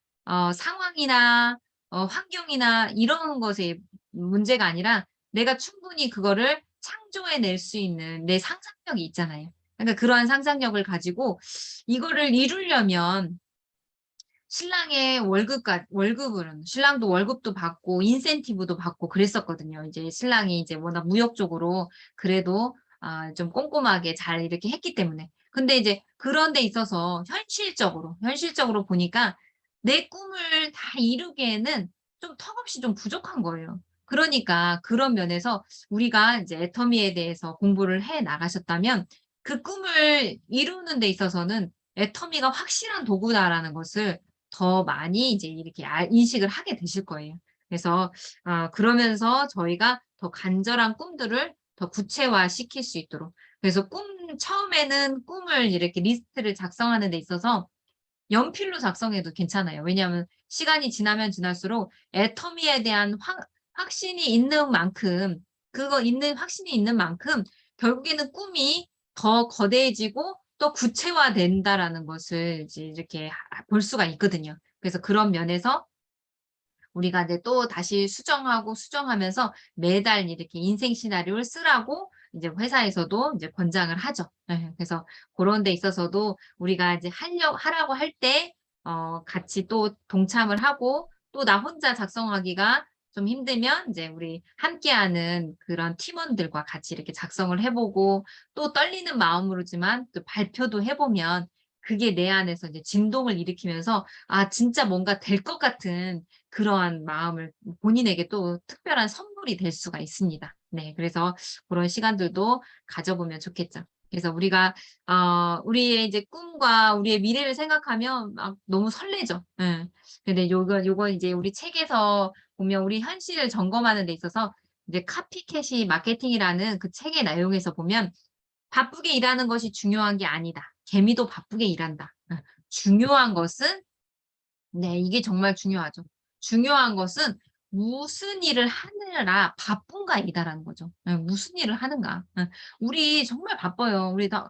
Speaker 1: 상황이나 환경이나 이런 것에 문제가 아니라, 내가 충분히 그거를 창조해 낼 수 있는 내 상상력이 있잖아요. 그러니까 그러한 상상력을 가지고 이거를 이루려면 신랑도 월급도 받고 인센티브도 받고 그랬었거든요. 이제 신랑이 이제 워낙 무역 쪽으로 그래도 좀 꼼꼼하게 잘 이렇게 했기 때문에. 근데 이제 그런 데 있어서 현실적으로 보니까 내 꿈을 다 이루기에는 좀 턱없이 좀 부족한 거예요. 그러니까 그런 면에서 우리가 이제 애터미에 대해서 공부를 해 나가셨다면, 그 꿈을 이루는 데 있어서는 애터미가 확실한 도구다라는 것을 더 많이 이제 이렇게 인식을 하게 되실 거예요. 그래서 그러면서 저희가 더 간절한 꿈들을 더 구체화시킬 수 있도록, 그래서 처음에는 꿈을 이렇게 리스트를 작성하는 데 있어서 연필로 작성해도 괜찮아요. 왜냐하면 시간이 지나면 지날수록 애터미에 대한 확신이 있는 만큼 확신이 있는 만큼 결국에는 꿈이 더 거대해지고 또 구체화된다라는 것을 이제 이렇게 볼 수가 있거든요. 그래서 그런 면에서 우리가 이제 또다시 수정하고 수정하면서 매달 이렇게 인생 시나리오를 쓰라고 이제 회사에서도 이제 권장을 하죠. 예. 그래서 고런 데 있어서도 우리가 이제 하라고 할 때 같이 또 동참을 하고, 또 나 혼자 작성하기가 좀 힘들면 이제 우리 함께하는 그런 팀원들과 같이 이렇게 작성을 해 보고, 또 떨리는 마음으로지만 또 발표도 해 보면 그게 내 안에서 이제 진동을 일으키면서 진짜 뭔가 될 것 같은 그러한 마음을 본인에게 또 특별한 선물이 될 수가 있습니다. 네. 그래서 그런 시간들도 가져보면 좋겠죠. 그래서 우리가 우리의 이제 꿈과 우리의 미래를 생각하면 막 너무 설레죠. 예. 근데 요거 이제 우리 책에서 보면 우리 현실을 점검하는 데 있어서 이제 카피캣이 마케팅이라는 그 책의 내용에서 보면 "바쁘게 일하는 것이 중요한 게 아니다. 개미도 바쁘게 일한다." 중요한 것은, 네, 이게 정말 중요하죠. 중요한 것은 '무슨 일을 하느라 바쁜가.'이다라는 거죠. 예, 무슨 일을 하는가. 예. 우리 정말 바빠요. 우리 다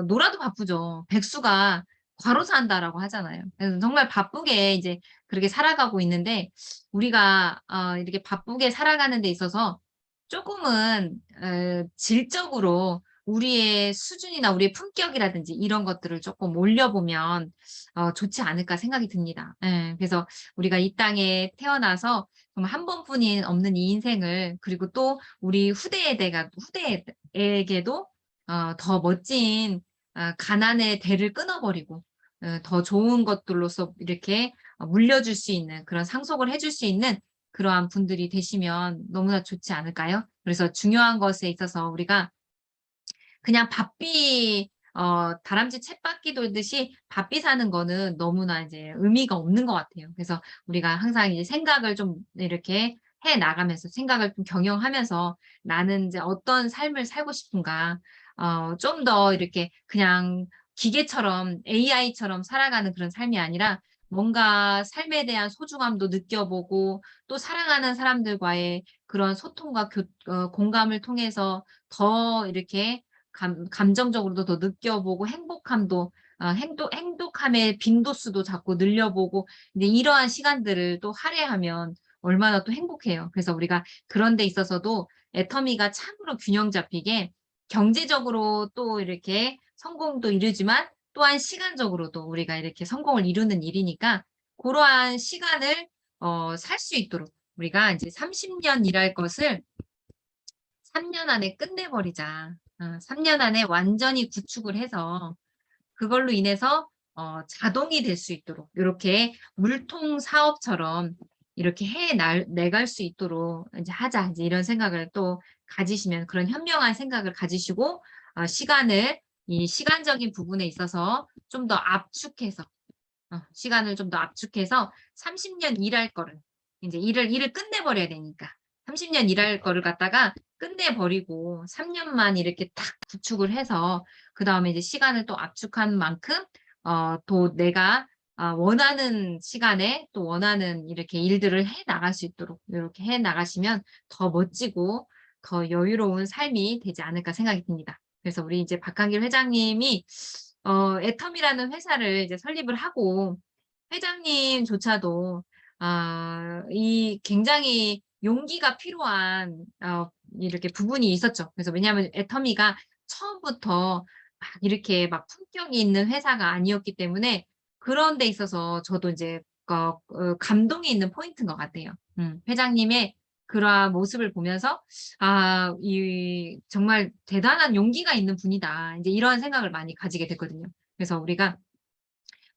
Speaker 1: 놀아도 바쁘죠. "백수가 과로 산다."라고 하잖아요. 그래서 정말 바쁘게 이제 그렇게 살아가고 있는데, 우리가 이렇게 바쁘게 살아가는 데 있어서 쪼끔은 질적으로 우리의 수준이나 우리의 품격이라든지 이런 것들을 쪼끔 올려보면 좋지 않을까 생각이 듭니다. 예. 그래서 우리가 이 땅에 태어나서 정말 한 번뿐인 없는 이 인생을, 그리고 또 우리 후대에게도 더 멋진 가난의 대를 끊어 버리고 더 좋은 것들로서 이렇게 물려줄 수 있는, 그런 상속을 해줄 수 있는 그러한 분들이 되시면 너무나 좋지 않을까요? 그래서 중요한 것에 있어서 우리가 그냥 바삐 다람쥐 쳇바퀴 돌듯이 바삐 사는 거는 너무나 이제 의미가 없는 것 같아요. 그래서 우리가 항상 이제 생각을 좀 이렇게 해 나가면서, 생각을 좀 경영하면서 '나는 이제 어떤 삶을 살고 싶은가.' 좀 더 이렇게 그냥 기계처럼 AI처럼 살아가는 그런 삶이 아니라 뭔가 삶에 대한 소중함도 느껴보고, 또 사랑하는 사람들과의 그런 소통과 공감을 통해서 더 이렇게 감정적으로도 더 느껴보고, 행복함도 행복함의 빈도수도 자꾸 늘려보고, 이제 이러한 시간들을 또 할애하면 얼마나 또 행복해요. 그래서 우리가 그런 데 있어서도 애터미가 참으로 균형 잡히게 경제적으로 또 이렇게 성공도 이루지만, 또한 시간적으로도 우리가 이렇게 성공을 이루는 일이니까, 고러한 시간을 살 수 있도록 우리가 이제 30년 일할 것을 3년 안에 끝내버리자. 3년 안에 완전히 구축을 해서 그걸로 인해서 자동이 될 수 있도록 요렇게 물통 사업처럼 이렇게 내갈 수 있도록 인제 하자. 인제 이런 생각을 또 가지시면, 그런 현명한 생각을 가지시고 시간을, 이 시간적인 부분에 있어서 좀 더 압축해서 시간을 좀 더 압축해서 30년 일할 거를, 인제 일을 끝내 버려야 되니까 30년 일할 거를 갖다가 끝내 버리고 3 년만 이렇게 탁 구축을 해서, 그다음에 이제 시간을 또 압축한 만큼 또 내가 원하는 시간에 또 원하는 이렇게 일들을 해 나갈 수 있도록 요렇게 해 나가시면 더 멋지고 더 여유로운 삶이 되지 않을까 생각이 듭니다. 그래서 우리 이제 박한길 회장님이 애텀이라는 회사를 이제 설립을 하고, 회장님조차도 이 굉장히 용기가 필요한 이렇게 부분이 있었죠. 그래서 왜냐하면 애터미가 처음부터 막 이렇게 막 품격이 있는 회사가 아니었기 때문에, 그런 데 있어서 저도 이제 감동이 있는 포인트인 것 같아요. 회장님의 그러한 모습을 보면서 '이 정말 대단한 용기가 있는 분이다.' 인제 이런 생각을 많이 가지게 됐거든요. 그래서 우리가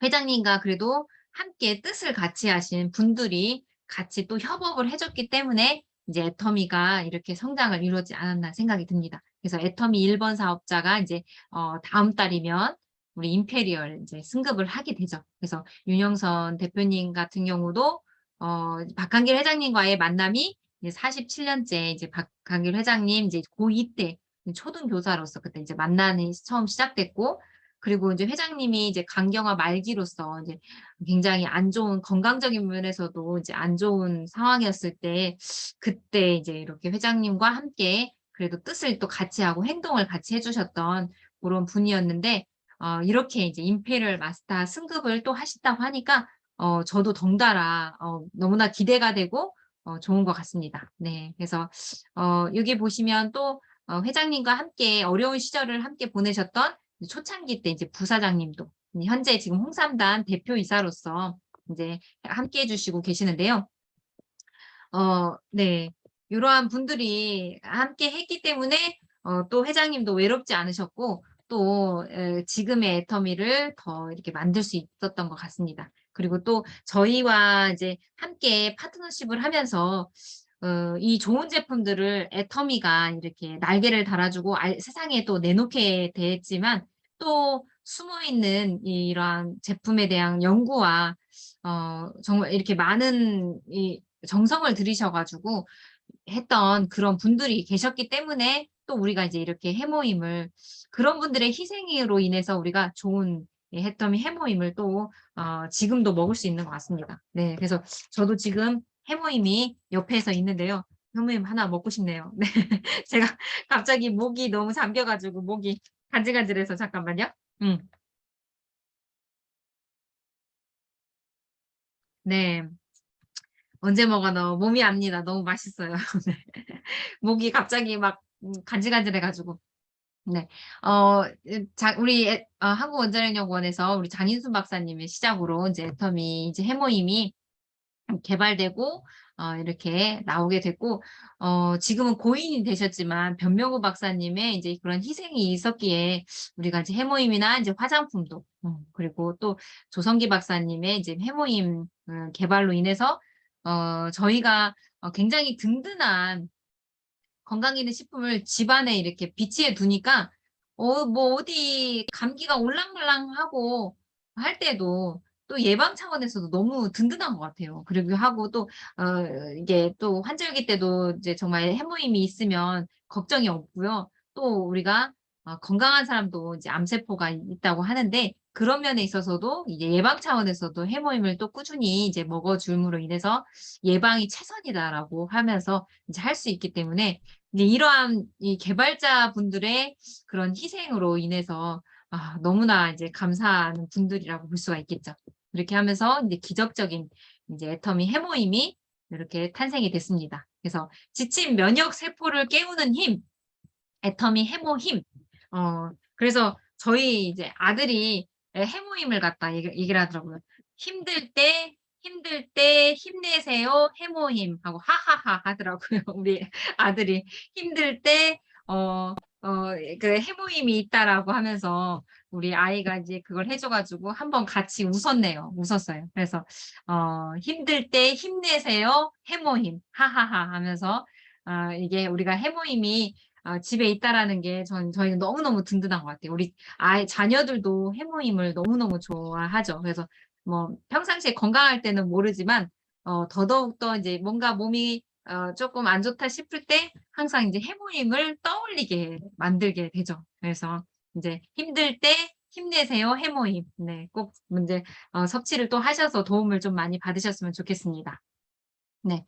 Speaker 1: 회장님과 그래도 함께 뜻을 같이 하신 분들이 같이 또 협업을 해 줬기 때문에 이제 애터미가 이렇게 성장을 이루지 않았나 생각이 듭니다. 그래서 애터미 1번 사업자가 인제 다음 달이면 우리 임페리얼 인제 승급을 하게 되죠. 그래서 윤영선 대표님 같은 경우도 박한길 회장님과의 만남이 이제 47 년째, 이제 박한길 회장님 이제 고2 때 초등교사로서 그때 이제 만남이 처음 시작됐고, 그리고 이제 회장님이 이제 간경화 말기로서 이제 굉장히 안 좋은 건강적인 면에서도 이제 안 좋은 상황이었을 때, 그때 이제 이렇게 회장님과 함께 그래도 뜻을 또 같이 하고 행동을 같이 해 주셨던 그런 분이었는데, 이렇게 이제 임페리얼 마스터 승급을 또 하신다고 하니까 저도 덩달아 너무나 기대가 되고 좋은 것 같습니다. 네. 그래서 여기 보시면 또 회장님과 함께 어려운 시절을 함께 보내셨던 초창기 때 이제 부사장님도 현재 지금 홍삼단 대표이사로서 인제 함께 해 주시고 계시는데요. 네. 요러한 분들이 함께 했기 때문에 또 회장님도 외롭지 않으셨고, 또 지금의 애터미를 더 이렇게 만들 수 있었던 것 같습니다. 그리고 또 저희와 이제 함께 파트너십을 하면서 이 좋은 제품들을 애터미가 이렇게 날개를 달아 주고 세상에 또 내놓게 됐지만, 또 숨어 있는 이러한 제품에 대한 연구와 정말 이렇게 많은 이 정성을 들이셔 가지고 했던 그런 분들이 계셨기 때문에, 또 우리가 이제 이렇게 해모임을, 그런 분들의 희생으로 인해서 우리가 좋은 해터미 해모임을 또 지금도 먹을 수 있는 것 같습니다. 네. 그래서 저도 지금 해모임이 옆에서 있는데요. 해모임 하나 먹고 싶네요. 네. 제가 갑자기 목이 너무 잠겨 가지고 목이 간질간질해서 잠깐만요. 음. 네. 언제 먹어도 몸이 압니다. 너무 맛있어요. 네. 목이 갑자기 막 간질간질해 가지고. 네. 우리 한국원자력연구원에서 우리 장인순 박사님의 시작으로 인제 애터미 이제 해모임이 개발되고 이렇게 나오게 됐고, 지금은 고인이 되셨지만 변명우 박사님의 이제 그런 희생이 있었기에 우리가 이제 해모임이나 인제 화장품도, 그리고 또 조성기 박사님의 이제 해모임 개발로 인해서 저희가 굉장히 든든한 건강기능식품을 집안에 이렇게 비치해 두니까 뭐 어디 감기가 올랑말랑하고 할 때도 또 예방 차원에서도 너무 든든한 것 같아요. 그리고 하고 또 이게 또 환절기 때도 이제 정말 해모임이 있으면 걱정이 없고요. 또 우리가 건강한 사람도 이제 암세포가 있다고 하는데, 그런 면에 있어서도 이제 예방 차원에서도 해모임을 또 꾸준히 이제 먹어 줌으로 인해서 "예방이 최선이다."라고 하면서 이제 할 수 있기 때문에, 이제 이러한 이 개발자분들의 그런 희생으로 인해서 너무나 이제 감사하는 분들이라고 볼 수가 있겠죠. 그렇게 하면서 인제 기적적인 인제 애터미 해모임이 이렇게 탄생이 됐습니다. 그래서 지친 면역 세포를 깨우는 힘, 애터미 해모 힘. 그래서 저희 이제 아들이 해모임을 갖다 얘기를 하더라고요. 힘들 때 힘내세요 해모힘." 하고 "하하하." 하더라고요. 우리 아들이 힘들 때 그 "해모임이 있다."라고 하면서 우리 아이가 이제 그걸 해줘 가지고 한번 같이 웃었네요. 웃었어요. 그래서 "힘들 때 힘내세요 해모힘. 하하하." 하면서 이게 우리가 해모임이 집에 있다라는 게 저희는 너무너무 든든한 것 같아요. 우리 자녀들도 해모임을 너무너무 좋아하죠. 그래서 뭐 평상시에 건강할 때는 모르지만 더더욱더 이제 뭔가 몸이 쪼끔 안 좋다 싶을 때 항상 이제 해모임을 떠올리게 만들게 되죠. 그래서 인제 "힘들 때 힘내세요 해모임." 네. 꼭 인제 섭취를 또 하셔서 도움을 좀 많이 받으셨으면 좋겠습니다. 네.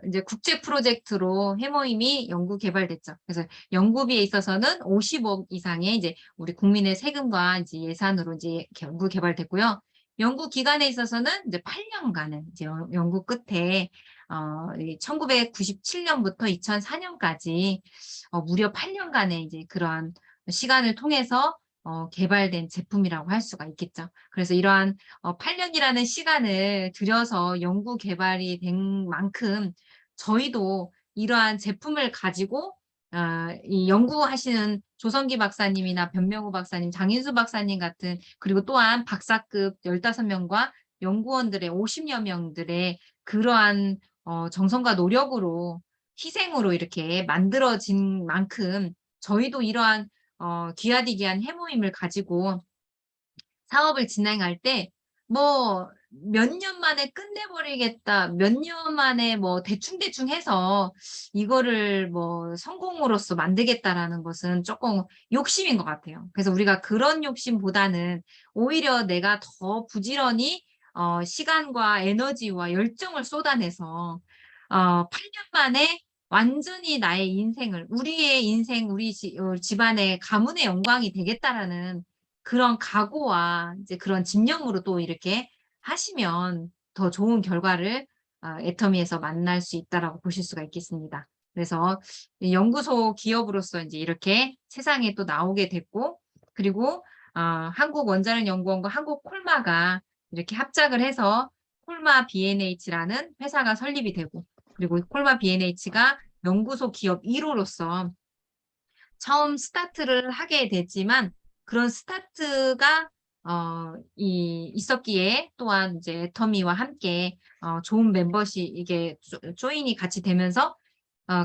Speaker 1: 인제 국제 프로젝트로 해모임이 연구 개발됐죠. 그래서 연구비에 있어서는 50억 이상의 이제 우리 국민의 세금과 이제 예산으로 이제 연구 개발됐고요. 연구 기간에 있어서는 이제 8 년간을 이제 연구 끝에 이 1997 년부터 2004 년까지 무려 8 년간의 이제 그러한 시간을 통해서 개발된 제품이라고 할 수가 있겠죠. 그래서 이러한 8 년이라는 시간을 들여서 연구 개발이 된 만큼 저희도 이러한 제품을 가지고 이 연구하시는 조성기 박사님이나 변명우 박사님, 장인수 박사님 같은, 그리고 또한 박사급 15 명과 연구원들의 50여 명들의 그러한 정성과 노력으로, 희생으로 이렇게 만들어진 만큼 저희도 이러한 귀하디귀한 해모임을 가지고 사업을 진행할 때 뭐 몇 년 만에 끝내버리겠다. 몇 년 만에 뭐 대충대충 해서 이거를 뭐 성공으로서 만들겠다라는 것은 조금 욕심인 것 같아요. 그래서 우리가 그런 욕심보다는 오히려 내가 더 부지런히 시간과 에너지와 열정을 쏟아내서 8년 만에 완전히 나의 인생을 우리의 인생 우리 집안의 가문의 영광이 되겠다라는 그런 각오와 이제 그런 집념으로 또 이렇게 하시면 더 좋은 결과를 애터미에서 만날 수 있다라고 보실 수가 있겠습니다. 그래서 이 연구소 기업으로서 인제 이렇게 세상에 또 나오게 됐고, 그리고 한국원자력연구원과 한국콜마가 이렇게 합작을 해서 콜마 B&H라는 회사가 설립이 되고, 그리고 콜마 B&H가 연구소 기업 1 호로서 처음 스타트를 하게 됐지만, 그런 스타트가 있었기에 또한 이제 애터미와 함께 좋은 멤버십 이게 조인이 같이 되면서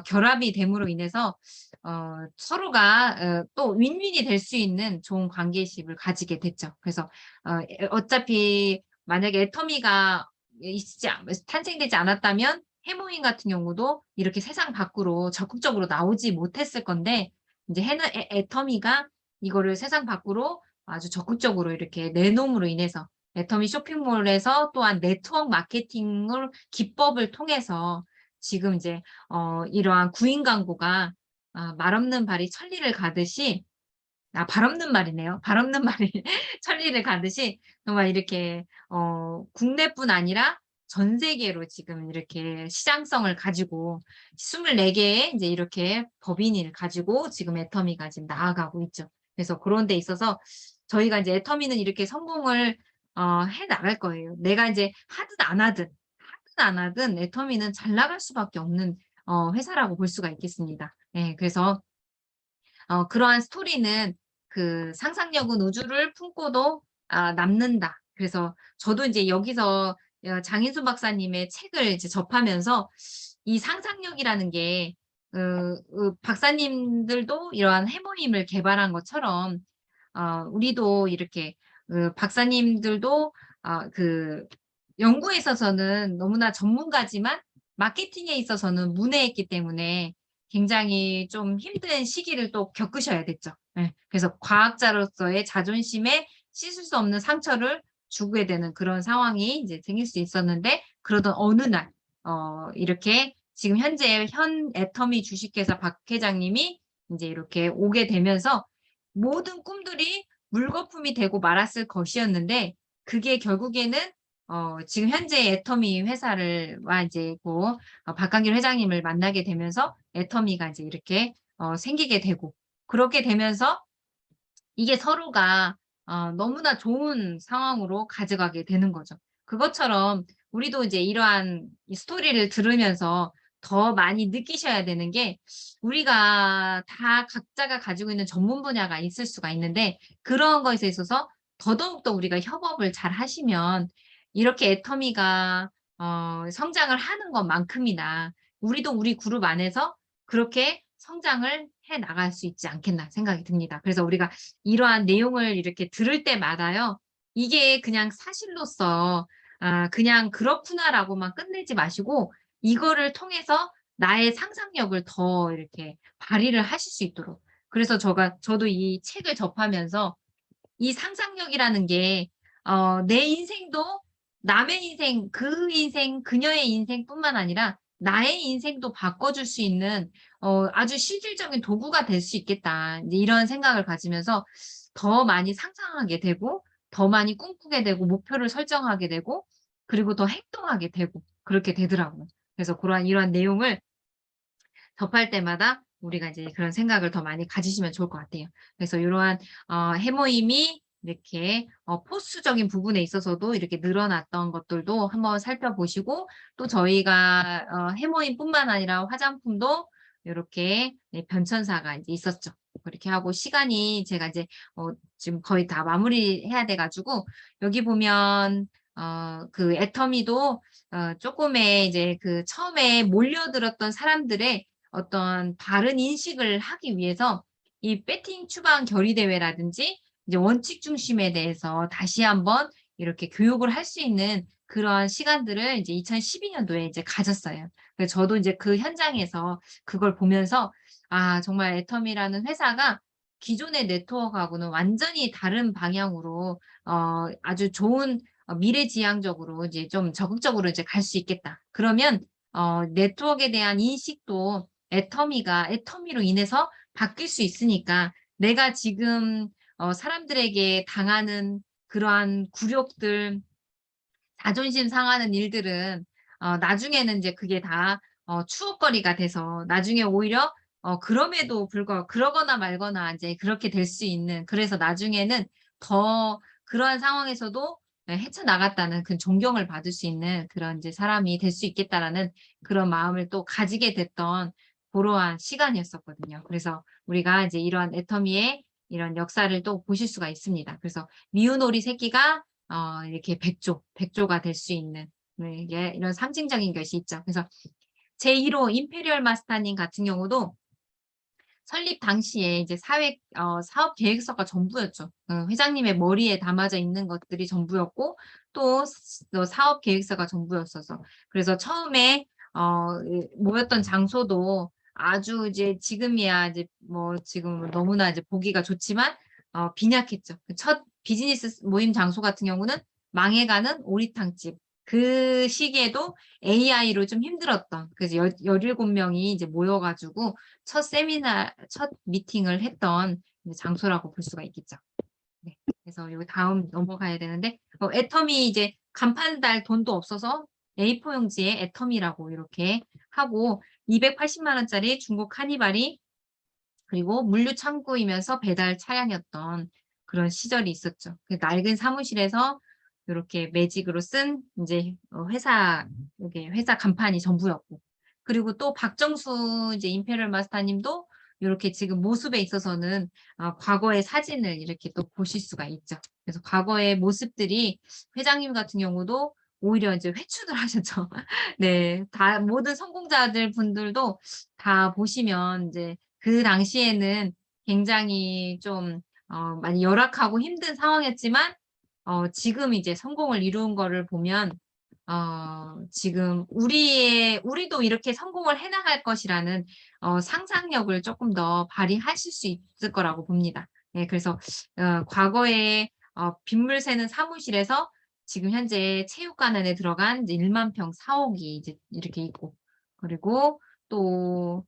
Speaker 1: 결합이 됨으로 인해서 서로가 또 윈윈이 될 수 있는 좋은 관계십을 가지게 됐죠. 그래서 어차피 만약에 애터미가 탄생되지 않았다면 해모인 같은 경우도 이렇게 세상 밖으로 적극적으로 나오지 못했을 건데, 인제 해너 애 애터미가 이거를 세상 밖으로 아주 적극적으로 이렇게 내놓음으로 인해서 애터미 쇼핑몰에서 또한 네트워크 마케팅을 기법을 통해서 지금 이제 이러한 구인 광고가 말 없는 발이 천리를 가듯이, 발 없는 말이네요. 발 없는 말이 천리를 가듯이 정말 이렇게 국내뿐 아니라 전 세계로 지금 이렇게 시장성을 가지고 24 개의 인제 이렇게 법인을 가지고 지금 애터미가 지금 나아가고 있죠. 그래서 그런 데 있어서 저희가 인제 애터미는 이렇게 성공을 해 나갈 거예요. 내가 인제 하든 안 하든 애터미는 잘 나갈 수밖에 없는 회사라고 볼 수가 있겠습니다. 예. 그래서 그러한 스토리는 그 "상상력은 우주를 품고도 남는다." 그래서 저도 인제 여기서 장인순 박사님의 책을 이제 접하면서 이 상상력이라는 게 박사님들도 이러한 해모임을 개발한 것처럼 우리도 이렇게 박사님들도 그 연구에 있어서는 너무나 전문가지만 마케팅에 있어서는 문외했기 때문에 굉장히 좀 힘든 시기를 또 겪으셔야 됐죠. 예. 그래서 과학자로서의 자존심에 씻을 수 없는 상처를 주게 되는 그런 상황이 이제 생길 수 있었는데, 그러던 어느 날 이렇게 지금 현재 현 애터미 주식회사 박 회장님이 인제 이렇게 오게 되면서 모든 꿈들이 물거품이 되고 말았을 것이었는데, 그게 결국에는 지금 현재 애터미 회사를 와 이제 고 박한길 회장님을 만나게 되면서 애터미가 이제 이렇게 생기게 되고, 그렇게 되면서 이게 서로가 너무나 좋은 상황으로 가져가게 되는 거죠. 그것처럼 우리도 이제 이러한 이 스토리를 들으면서 더 많이 느끼셔야 되는 게, 우리가 다 각자가 가지고 있는 전문 분야가 있을 수가 있는데, 그런 것에 있어서 더더욱더 우리가 협업을 잘 하시면 이렇게 애터미가 성장을 하는 것만큼이나 우리도 우리 그룹 안에서 그렇게 성장을 해 나갈 수 있지 않겠나 생각이 듭니다. 그래서 우리가 이러한 내용을 이렇게 들을 때마다요, 이게 그냥 사실로서 '그냥 그렇구나.'라고만 끝내지 마시고 이거를 통해서 나의 상상력을 더 이렇게 발휘를 하실 수 있도록, 그래서 저도 이 책을 접하면서 이 상상력이라는 게 내 인생도 남의 인생, 그 인생, 그녀의 인생뿐만 아니라 나의 인생도 바꿔줄 수 있는 아주 실질적인 도구가 될 수 있겠다. 인제 이런 생각을 가지면서 더 많이 상상하게 되고, 더 많이 꿈꾸게 되고, 목표를 설정하게 되고, 그리고 더 행동하게 되고 그렇게 되더라고요. 그래서 이러한 내용을 접할 때마다 우리가 이제 그런 생각을 더 많이 가지시면 좋을 것 같아요. 그래서 요러한 해모임이 이렇게 포스적인 부분에 있어서도 이렇게 늘어났던 것들도 한번 살펴보시고, 또 저희가 해모임뿐만 아니라 화장품도 요렇게 네 변천사가 이제 있었죠. 그렇게 하고 시간이 제가 이제 지금 거의 다 마무리해야 돼 가지고, 여기 보면 그 애터미도 쪼끔의 이제 그 처음에 몰려들었던 사람들의 어떤 바른 인식을 하기 위해서 이 배팅 추방 결의 대회라든지 이제 원칙 중심에 대해서 다시 한번 이렇게 교육을 할 수 있는 그런 시간들을 이제 2012년도에 이제 가졌어요. 그래서 저도 이제 그 현장에서 그걸 보면서 아 정말 애텀이라는 회사가 기존의 네트워크하고는 완전히 다른 방향으로 아주 좋은 미래지향적으로 이제 좀 적극적으로 이제 갈 수 있겠다. 그러면 네트워크에 대한 인식도 애터미로 인해서 바뀔 수 있으니까 내가 지금 사람들에게 당하는 그러한 굴욕들, 자존심 상하는 일들은 나중에는 이제 그게 다 추억거리가 돼서 나중에 오히려 그럼에도 불구하고 그러거나 말거나 이제 그렇게 될 수 있는, 그래서 나중에는 더 그러한 상황에서도 예 헤쳐나갔다는 그 존경을 받을 수 있는 그런 이제 사람이 될 수 있겠다라는 그런 마음을 또 가지게 됐던 고러한 시간이었었거든요. 그래서 우리가 이제 이러한 애터미의 이런 역사를 또 보실 수가 있습니다. 그래서 미운 오리 새끼가 이렇게 백조가 될 수 있는 네 이게 이런 상징적인 것이 있죠. 그래서 제1 호 임페리얼 마스터님 같은 경우도 설립 당시에 이제 사업 계획서가 전부였죠. 회장님의 머리에 담아져 있는 것들이 전부였고 또 사업 계획서가 전부였어서 그래서 처음에 이 모였던 장소도 아주 이제 지금이야 이제 뭐 지금 너무나 이제 보기가 좋지만 빈약했죠. 그 첫 비즈니스 모임 장소 같은 경우는 망해가는 오리탕집. 그 시기에도 AI로 좀 힘들었던 그래서 17명이 이제 모여 가지고 첫 미팅을 했던 이제 장소라고 볼 수가 있겠죠. 네. 그래서 요 다음 넘어가야 되는데 애터미 이제 간판 달 돈도 없어서 A4 용지에 애터미라고 이렇게 하고 280만 원짜리 중국 카니발이 그리고 물류 창구이면서 배달 차량이었던 그런 시절이 있었죠. 그 낡은 사무실에서 요렇게 매직으로 쓴 인제 요게 회사 간판이 전부였고 그리고 또 박정수 이제 임페리얼 마스터님도 요렇게 지금 모습에 있어서는 과거의 사진을 이렇게 또 보실 수가 있죠. 그래서 과거의 모습들이 회장님 같은 경우도 오히려 이제 회춘을 하셨죠. 네. 다 모든 성공자들 분들도 다 보시면 인제 그 당시에는 굉장히 좀 많이 열악하고 힘든 상황이었지만 지금 이제 성공을 이룬 거를 보면 지금 우리도 이렇게 성공을 해 나갈 것이라는 상상력을 쪼끔 더 발휘하실 수 있을 거라고 봅니다. 예 그래서 과거에 빗물 새는 사무실에서 지금 현재 체육관 안에 들어간 이제 1만 평 사옥이 이제 이렇게 있고 그리고 또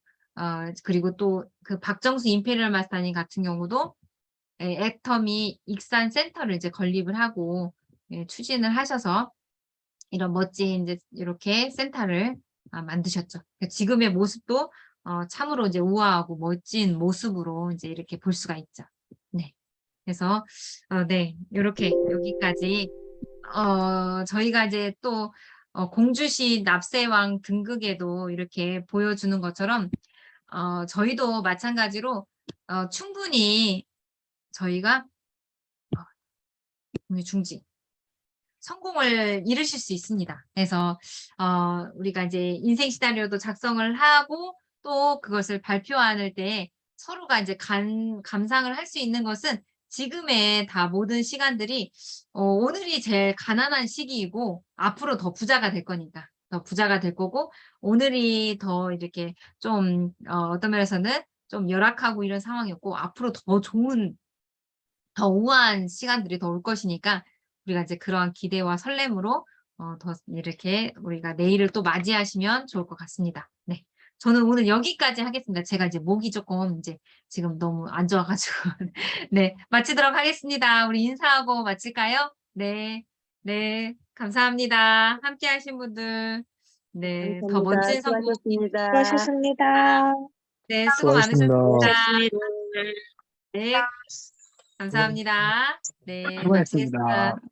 Speaker 1: 그리고 또 그 박정수 임페리얼 마스터님 같은 경우도 예 애터미 익산 센터를 이제 건립을 하고 예 추진을 하셔서 이런 멋진 이제 요렇게 센터를 만드셨죠. 그 지금의 모습도 참으로 이제 우아하고 멋진 모습으로 이제 이렇게 볼 수가 있죠. 네. 그래서 네 요렇게 여기까지 저희가 이제 또 공주시 납세왕 등극에도 이렇게 보여주는 것처럼 저희도 마찬가지로 충분히 저희가 중지 성공을 이루실 수 있습니다. 그래서 우리가 이제 인생 시나리오도 작성을 하고 또 그것을 발표할 때 서로가 이제 감상을 할 수 있는 것은 지금의 다 모든 시간들이 오늘이 제일 가난한 시기이고 앞으로 더 부자가 될 거니까. 더 부자가 될 거고 오늘이 더 이렇게 좀 어떤 면에서는 좀 열악하고 이런 상황이었고 앞으로 더 좋은 더 우아한 시간들이 더 올 것이니까 우리가 이제 그러한 기대와 설렘으로 더 이렇게 우리가 내일을 또 맞이하시면 좋을 것 같습니다. 네. 저는 오늘 여기까지 하겠습니다. 제가 이제 목이 쪼끔 인제 지금 너무 안 좋아 가지고. 네. 마치도록 하겠습니다. 우리 인사하고 마칠까요? 네. 네. 감사합니다. 함께 하신 분들. 네. 더
Speaker 2: 감사합니다.
Speaker 1: 멋진 성공
Speaker 2: 수고하셨습니다.
Speaker 3: 수고하셨습니다.
Speaker 1: 네. 수고
Speaker 4: 수고하셨습니다.
Speaker 1: 많으셨습니다.
Speaker 2: 수고하셨습니다.
Speaker 1: 네. 감사합니다. 네. 마치겠습니다.
Speaker 4: 수고하셨습니다.